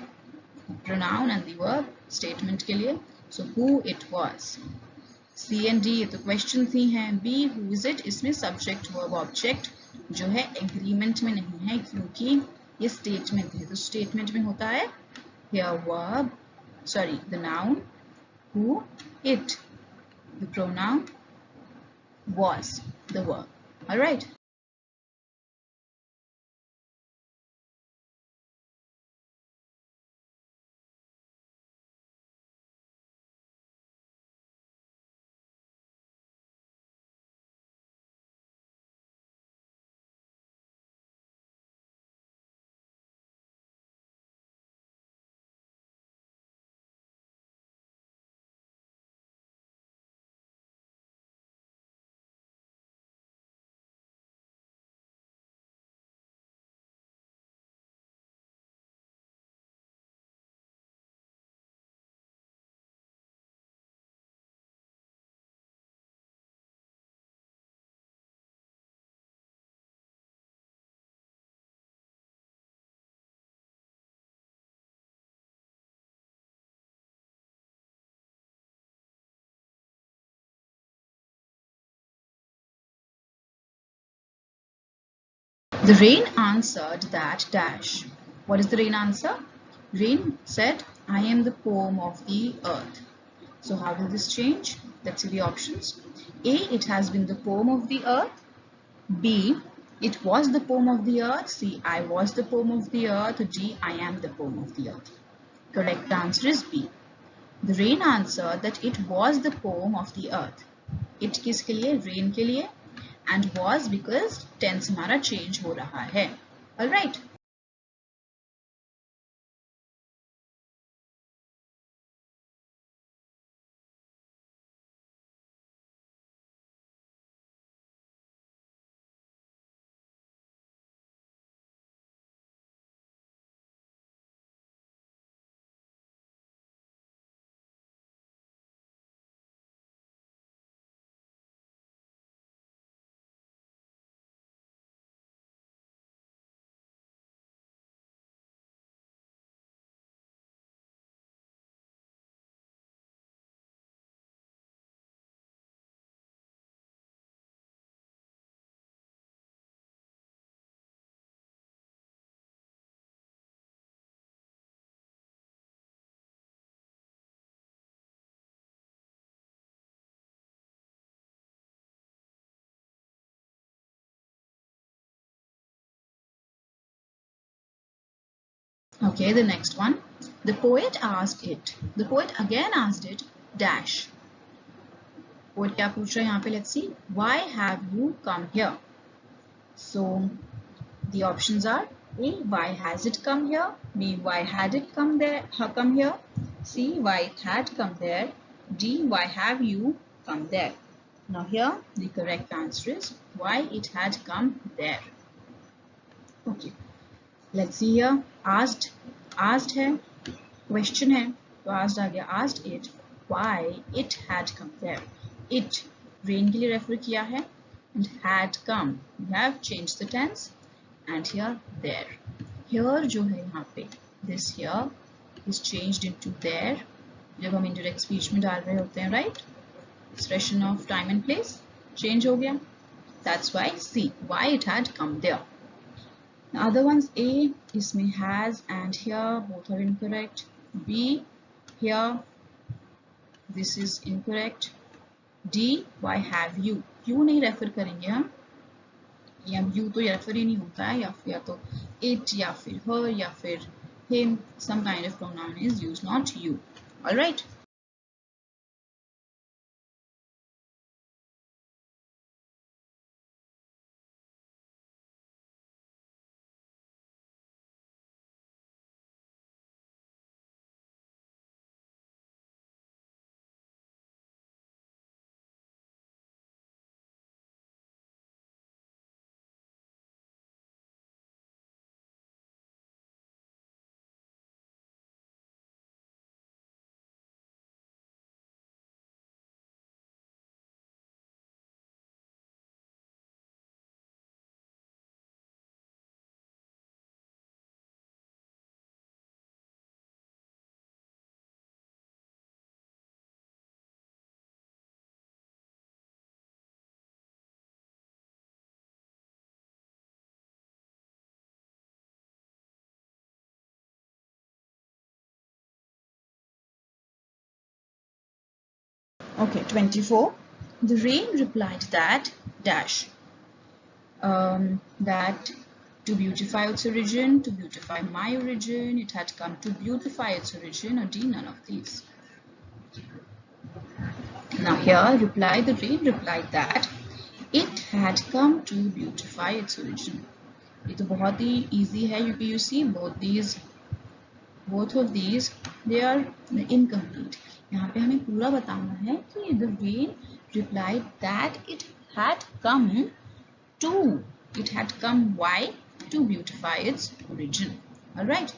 pronoun and the verb statement के लिए. So who it was. C and D ये तो question थी हैं. B who is it, इसमें subject verb object जो है agreement में नहीं है, क्योंकि ये statement है. तो statement में होता है here verb, sorry, the noun who, it, the pronoun, was, the verb. Alright. The rain answered that dash. What is the rain answer? Rain said, I am the poem of the earth. So how will this change? Let's see the options. A, it has been the poem of the earth. B, it was the poem of the earth. C, I was the poem of the earth. D, I am the poem of the earth. Correct answer is B. The rain answered that it was the poem of the earth. It किसके लिए? Rain के लिए. And was because tense हमारा change हो रहा है. Alright. Okay, the next one. The poet asked it. The poet again asked it, dash. Poet क्या पूछ रहा है यहाँ पे? Let's see. Why have you come here? So the options are A, why has it come here? B, why had it come there? Come here? C, why it had come there? D, why have you come there? Now here the correct answer is why it had come there. Okay. Let's see here. Asked है, question है, तो asked आ गया. Asked it why it had come there. It rain के लिए refer किया है and had come. We have changed the tense and here there. Here जो है यहाँ पे this here is changed into there जब हम indirect speech में डाल रहे होते हैं, right? Expression of time and place change हो गया. That's why C, why it had come there. The other ones, A, इसमें has and here both are incorrect. B, here this is incorrect. D, why have you? क्यों नहीं refer करेंगे हम? या you तो refer ही नहीं होता है, या तो it या फिर her या फिर him. Some kind of pronoun is used, not you. All right. Okay, 24. The rain replied that dash. That to beautify its origin, to beautify my origin, it had come to beautify its origin, or D, none of these. Now here, the rain replied that it had come to beautify its origin. ये तो बहुत ही easy है क्योंकि you see both of these they are incomplete. यहाँ पे हमें पूरा बताना है कि the rain replied that it had come why? To beautify its origin. All right.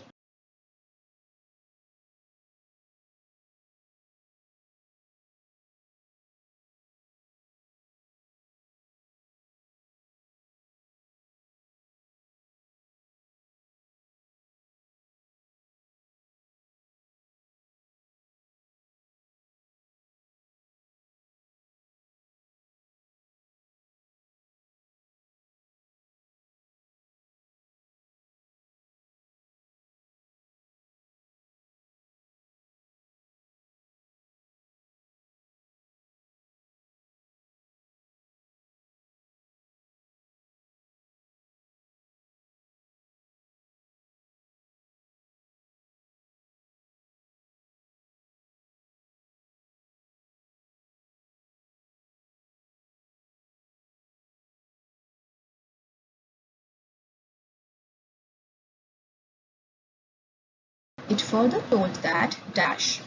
further told that dash.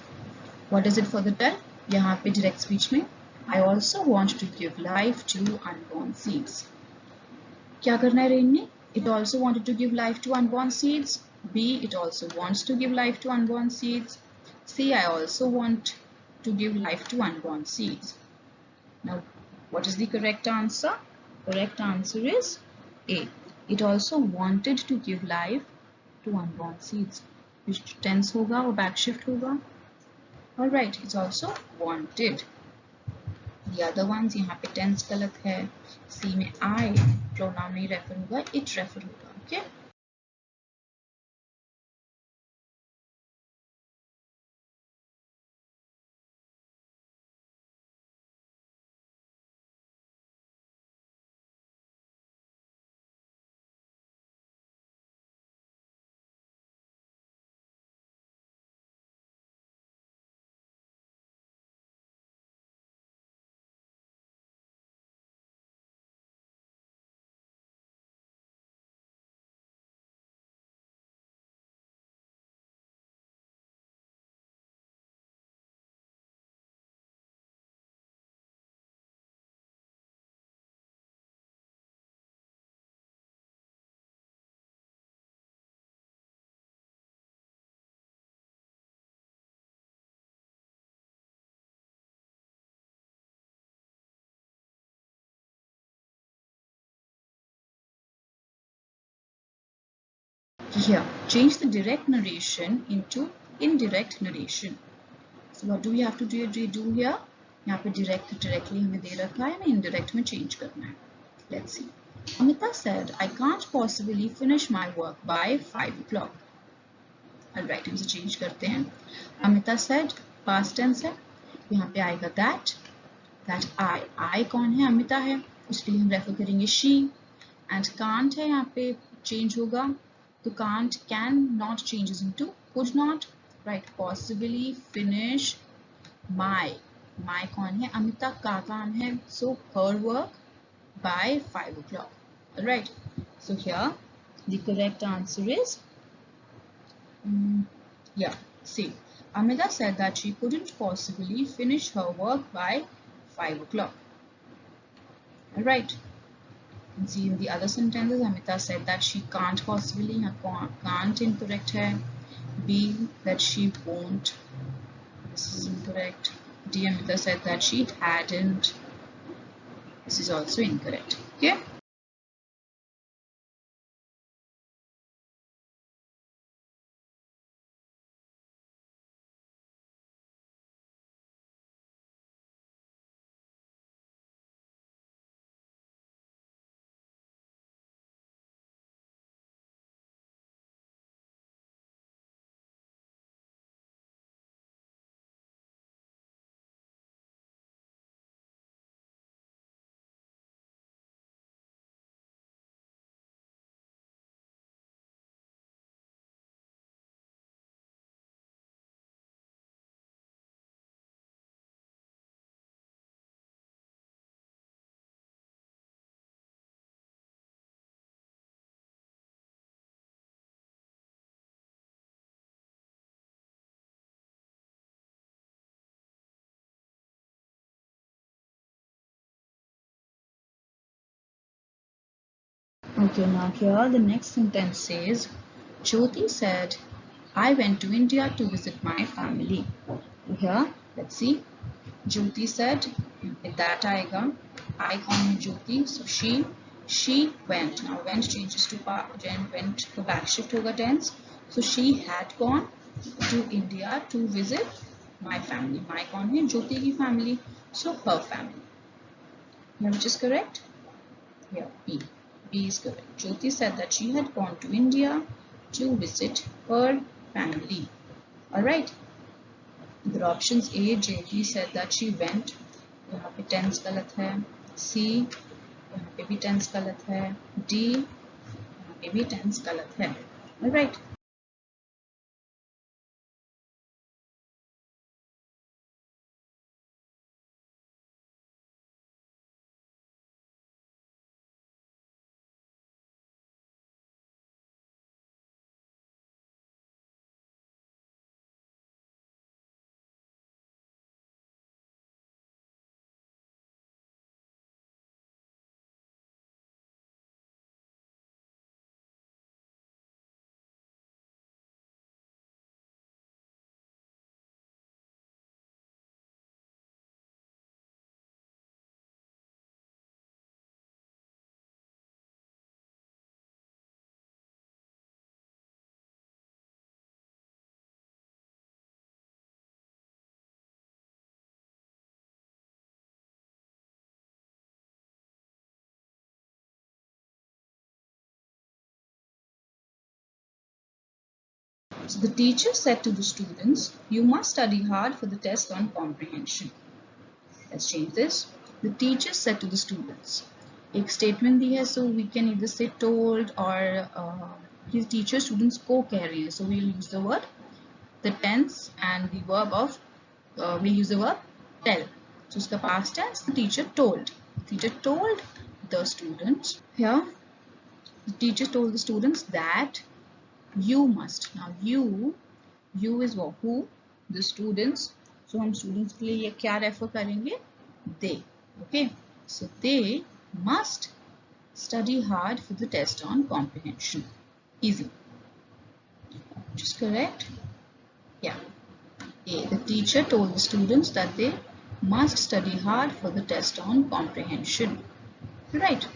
What does it further tell? यहाँ पे direct speech में I also want to give life to unborn seeds. क्या करना है rain ने? It also wanted to give life to unborn seeds. B. It also wants to give life to unborn seeds. C. I also want to give life to unborn seeds. Now, what is the correct answer? Correct answer is A. It also wanted to give life to unborn seeds. Which tense होगा और backshift होगा? Alright, it's also wanted. The other ones यहाँ पे tense गलत है. C में I pronoun नहीं refer होगा, it refer होगा. Okay? Here, change the direct narration into indirect narration. So what do we have to do here? यहाँ पे direct directly हमें दे रखा है, हमें indirect में change करना है. Let's see. Amita said, I can't possibly finish my work by 5 o'clock. Alright, हम इसे change करते हैं. Amita said, past tense है. यहाँ पे आएगा that I कौन है? अमिता है, इसलिए हम रेफर करेंगे she. And can't है, यहाँ पे change होगा, तो can't can not changes into could not. Right, possibly finish my कौन है? अमिता का काम है, so her work by 5 o'clock. Alright, so here the correct answer is C. Amita said that she couldn't possibly finish her work by 5 o'clock. Alright. And see in the other sentences, Amita said that she can't possibly, can't incorrect hai. B, that she won't. This is incorrect. D, Amita said that she hadn't. This is also incorrect. Okay. Okay, now here the next sentence says, Jyoti said, I went to India to visit my family. Here, let's see. Jyoti said, with that aega, I कौन है Jyoti, so she went. Now went changes to went to backshift होगा tense. So she had gone to India to visit my family. My कौन है Jyoti की family, so her family. Now which is correct? Here, B. B is correct. Jyoti said that she had gone to India to visit her family. Alright. The options A, Jyoti said that she went. यहाँ पे tense गलत है. C, यहाँ पे भी tense गलत है. D, यहाँ पे भी tense गलत है. Alright. So the teacher said to the students, you must study hard for the test on comprehension. Let's change this. The teacher said to the students. एक statement दी है, so we can either say told or his teacher students को कह रही है. So we'll use the word, the tense and the verb of, we'll use the verb tell. So उसका past tense, the teacher told. The teacher told the students. Here, the teacher told the students that you must. Now you is what? Who? The students. So हम students के लिए ये क्या refer करेंगे? They. Okay. So they must study hard for the test on comprehension. Easy. Which is correct? Yeah. A. The teacher told the students that they must study hard for the test on comprehension. Right.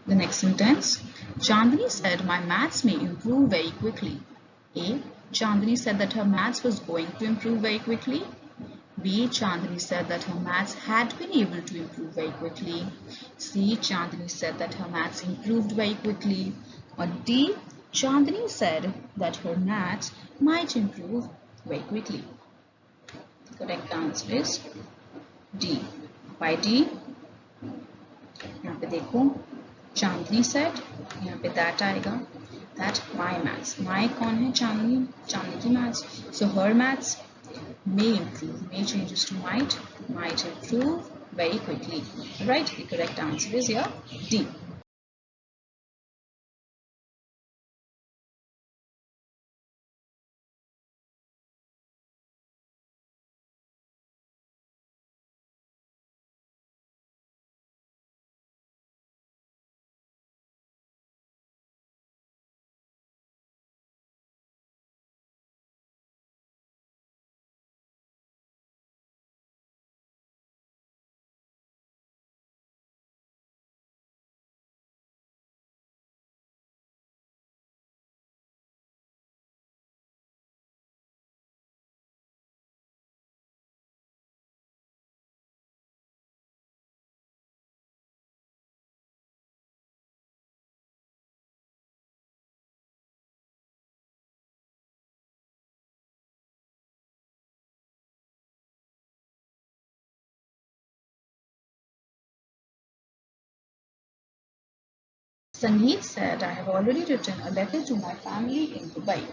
The next sentence. Chandni said, my maths may improve very quickly. A. Chandni said that her maths was going to improve very quickly. B. Chandni said that her maths had been able to improve very quickly. C. Chandni said that her maths improved very quickly. Or D. Chandni said that her maths might improve very quickly. The correct answer is D. Why D? यहाँ पे देखो, Chandni said, यहाँ पे that आएगा, that my maths. My कौन है? Chandni, Chandni की maths. So her maths may improve. May changes to might improve very quickly. Right? The correct answer is here D. Sangeet said, I have already written a letter to my family in Dubai.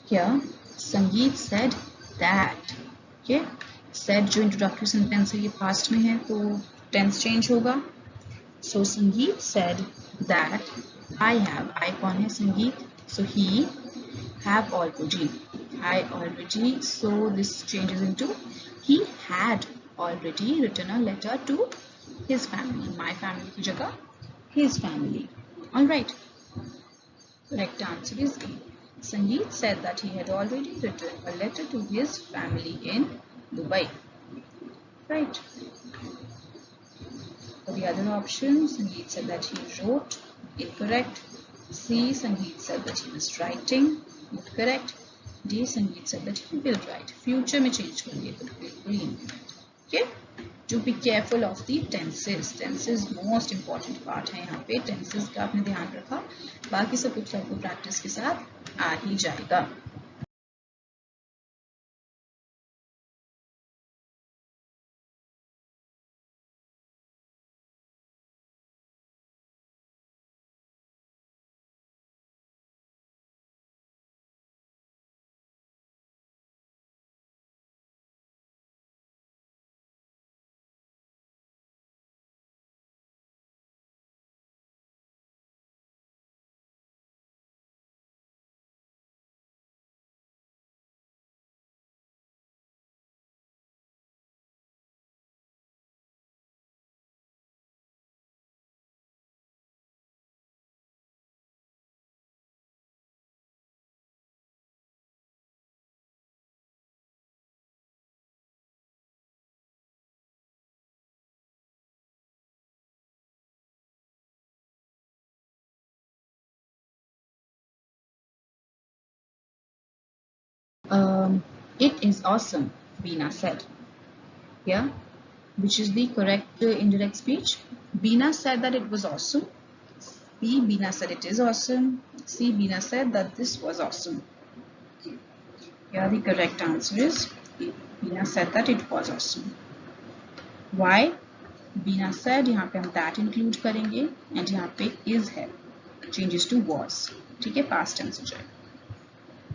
Here, Sangeet said that. Okay? Said जो introductory sentence है ये past में है तो tense change होगा. So Sangeet said that I कौन है? Sangeet. So he have already. So this changes into he had already written a letter to his family. My family की जगह his family. Alright. Correct answer is A. Sangeet said that he had already written a letter to his family in Dubai. Right. For the other options, Sangeet said that he wrote. Incorrect. C. Sangeet said that he was writing. Incorrect. D. Sangeet said that he will write. Future में change कर लिए तो बिल्कुल incorrect. Okay. To be careful of the tenses. Tenses most important part है यहाँ पे. Tenses का आपने ध्यान रखा. बाकी सब कुछ आपको practice के साथ आ ही जाएगा. It is awesome, Beena said. Yeah, which is the correct indirect speech? Beena said that it was awesome. B. Beena said it is awesome. C. Beena said that this was awesome. Yeah, the correct answer is B. Beena said that it was awesome. Why? Beena said यहाँ पे हम that include करेंगे and यहाँ पे is है changes to was. ठीक है, past tense हो जाएगा.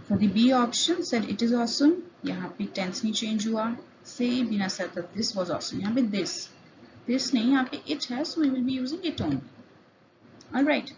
For the B option said it is awesome. यहाँ पे tense नहीं change हुआ. Say Beena said that this was awesome. यहाँ पे this नहीं, यहाँ पे it है, so we will be using it only. All right.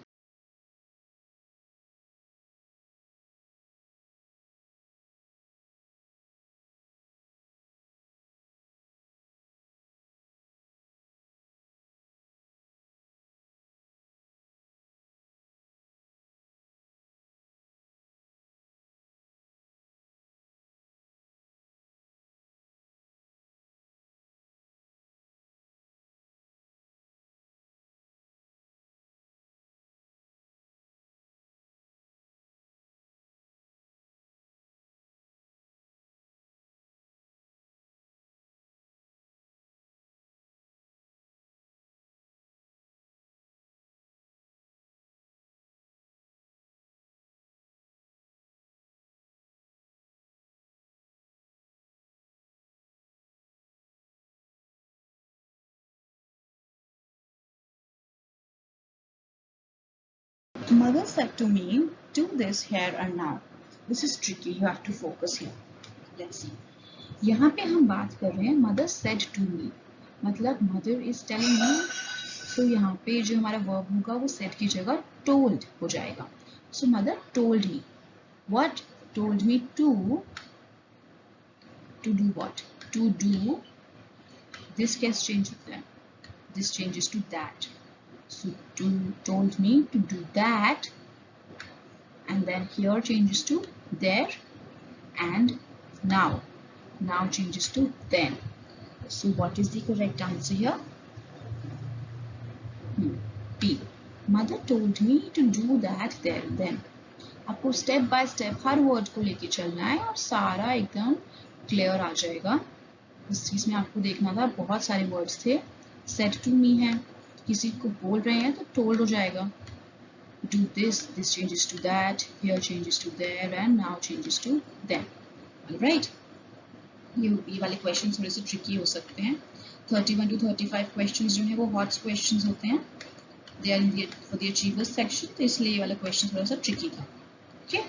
Mother said to me, do this here and now. This is tricky. You have to focus here. Let's see. यहाँ पे हम बात कर रहे हैं mother said to me. मतलब mother is telling me. So यहाँ पे जो हमारा verb होगा वो said की जगह told हो जाएगा. So mother told me. What? Told me to do what? To do. This case change होता है. This changes to that. So told me to do that, and then here changes to there, and now changes to then. So what is the correct answer here? B. Mother told me to do that there and then. आपको step by step her word को लेके चलना है और सारा एकदम clear आ जाएगा. इस चीज में आपको देखना था, बहुत सारे वर्ड्स थे. said to me है, किसी को बोल रहे हैं तो told हो जाएगा. Do this changes to that, here changes to there, and now changes to then. Alright. ये वाले क्वेश्चन थोड़े से ट्रिकी हो सकते हैं. 31 to 35 क्वेश्चंस जो है वो हॉट क्वेश्चंस होते हैं. They are in the for the achievers section, तो इसलिए ये वाला क्वेश्चन थोड़ा सा ट्रिकी था. Okay.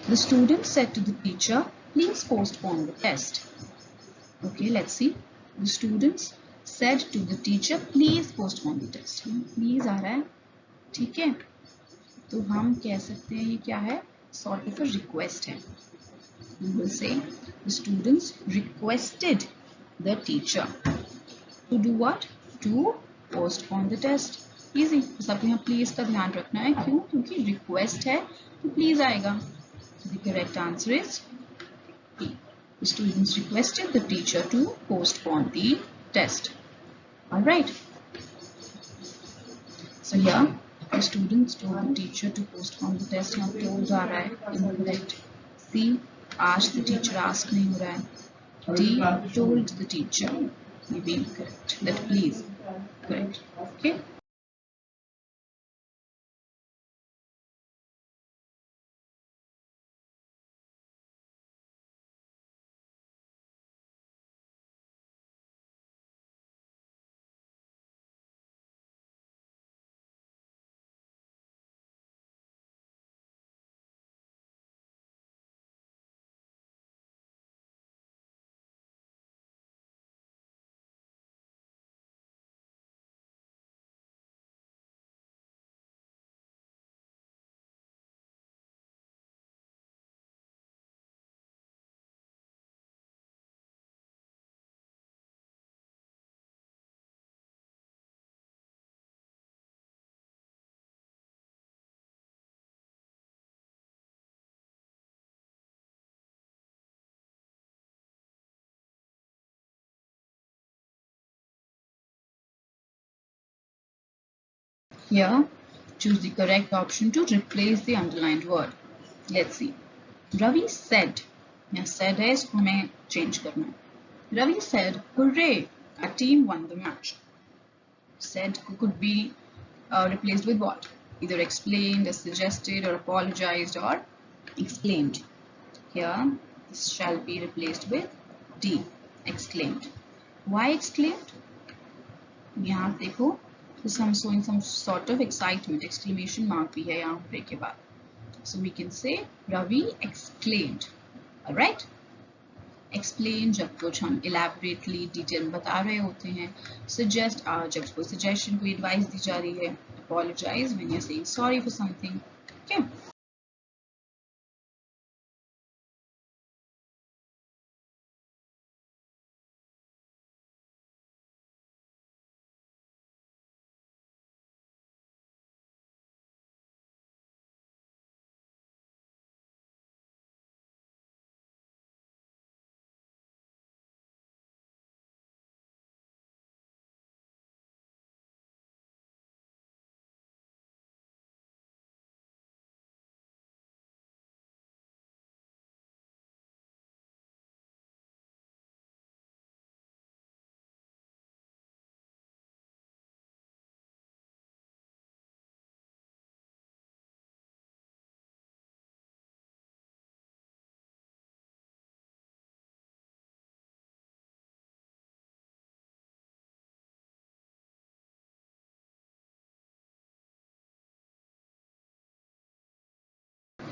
The student said to the teacher, please postpone the test. Okay, let's see. The students said to the teacher, please postpone the test. Please आ रहा है, ठीक है? तो हम कह सकते हैं ये क्या है? Sort of a request है. We will say the students requested the teacher to do what? To postpone the test. Easy. बस आपको यहाँ please का ध्यान रखना है. क्यों? क्योंकि request है तो please आएगा. The correct answer is B. The students requested the teacher to postpone the test. Alright. So here, the students told the teacher to postpone the test. Now told आ रहा है incorrect. C. Asked the teacher, ask नहीं हो रहा है. D. Told the teacher. Maybe incorrect. That please. Correct. Okay. Here, choose the correct option to replace the underlined word. Let's see. Ravi said. यहाँ said है, इसको हमें change करना है. Ravi said, "Hooray! Our team won the match." Said could be replaced with what? Either explained, suggested, or apologized, or exclaimed. Here, this shall be replaced with D. Exclaimed. Why exclaimed? यहाँ देखो, some showing some sort of excitement. Exclamation mark भी है यहाँ पे के बाद. So we can say Ravi exclaimed. Alright? Explain जब कुछ हम elaborately detail बता रहे होते हैं. Suggest जब कोई suggestion कोई advice दी जा रही है. Apologize when you're saying sorry for something. Okay?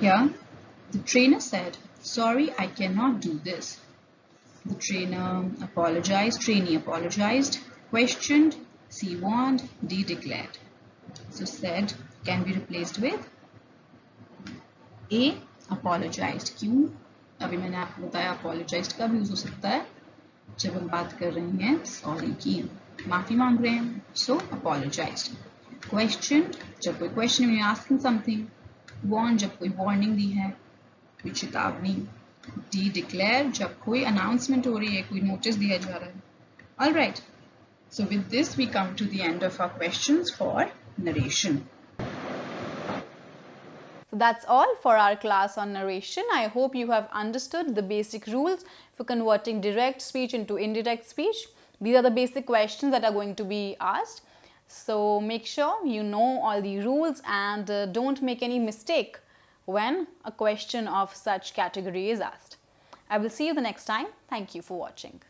Here, the trainer said, "Sorry, I cannot do this." The trainer apologized, trainee apologized, questioned, C warned, D declared. So said can be replaced with A. Apologized. क्यों? अभी मैंने आपको बताया apologized कब use हो सकता है? जब हम बात कर रहे हैं sorry की, माफी मांग रहे हैं. So apologized. Questioned जब कोई question में asking something. Warn जब कोई warning दी है, कोई चेतावनी. D declare जब कोई announcement हो रही है, कोई notice दिया जा रहा है. All right. So with this we come to the end of our questions for narration. So that's all for our class on narration. I hope you have understood the basic rules for converting direct speech into indirect speech. These are the basic questions that are going to be asked. So make sure you know all the rules and don't make any mistake when a question of such category is asked. I will see you the next time. Thank you for watching.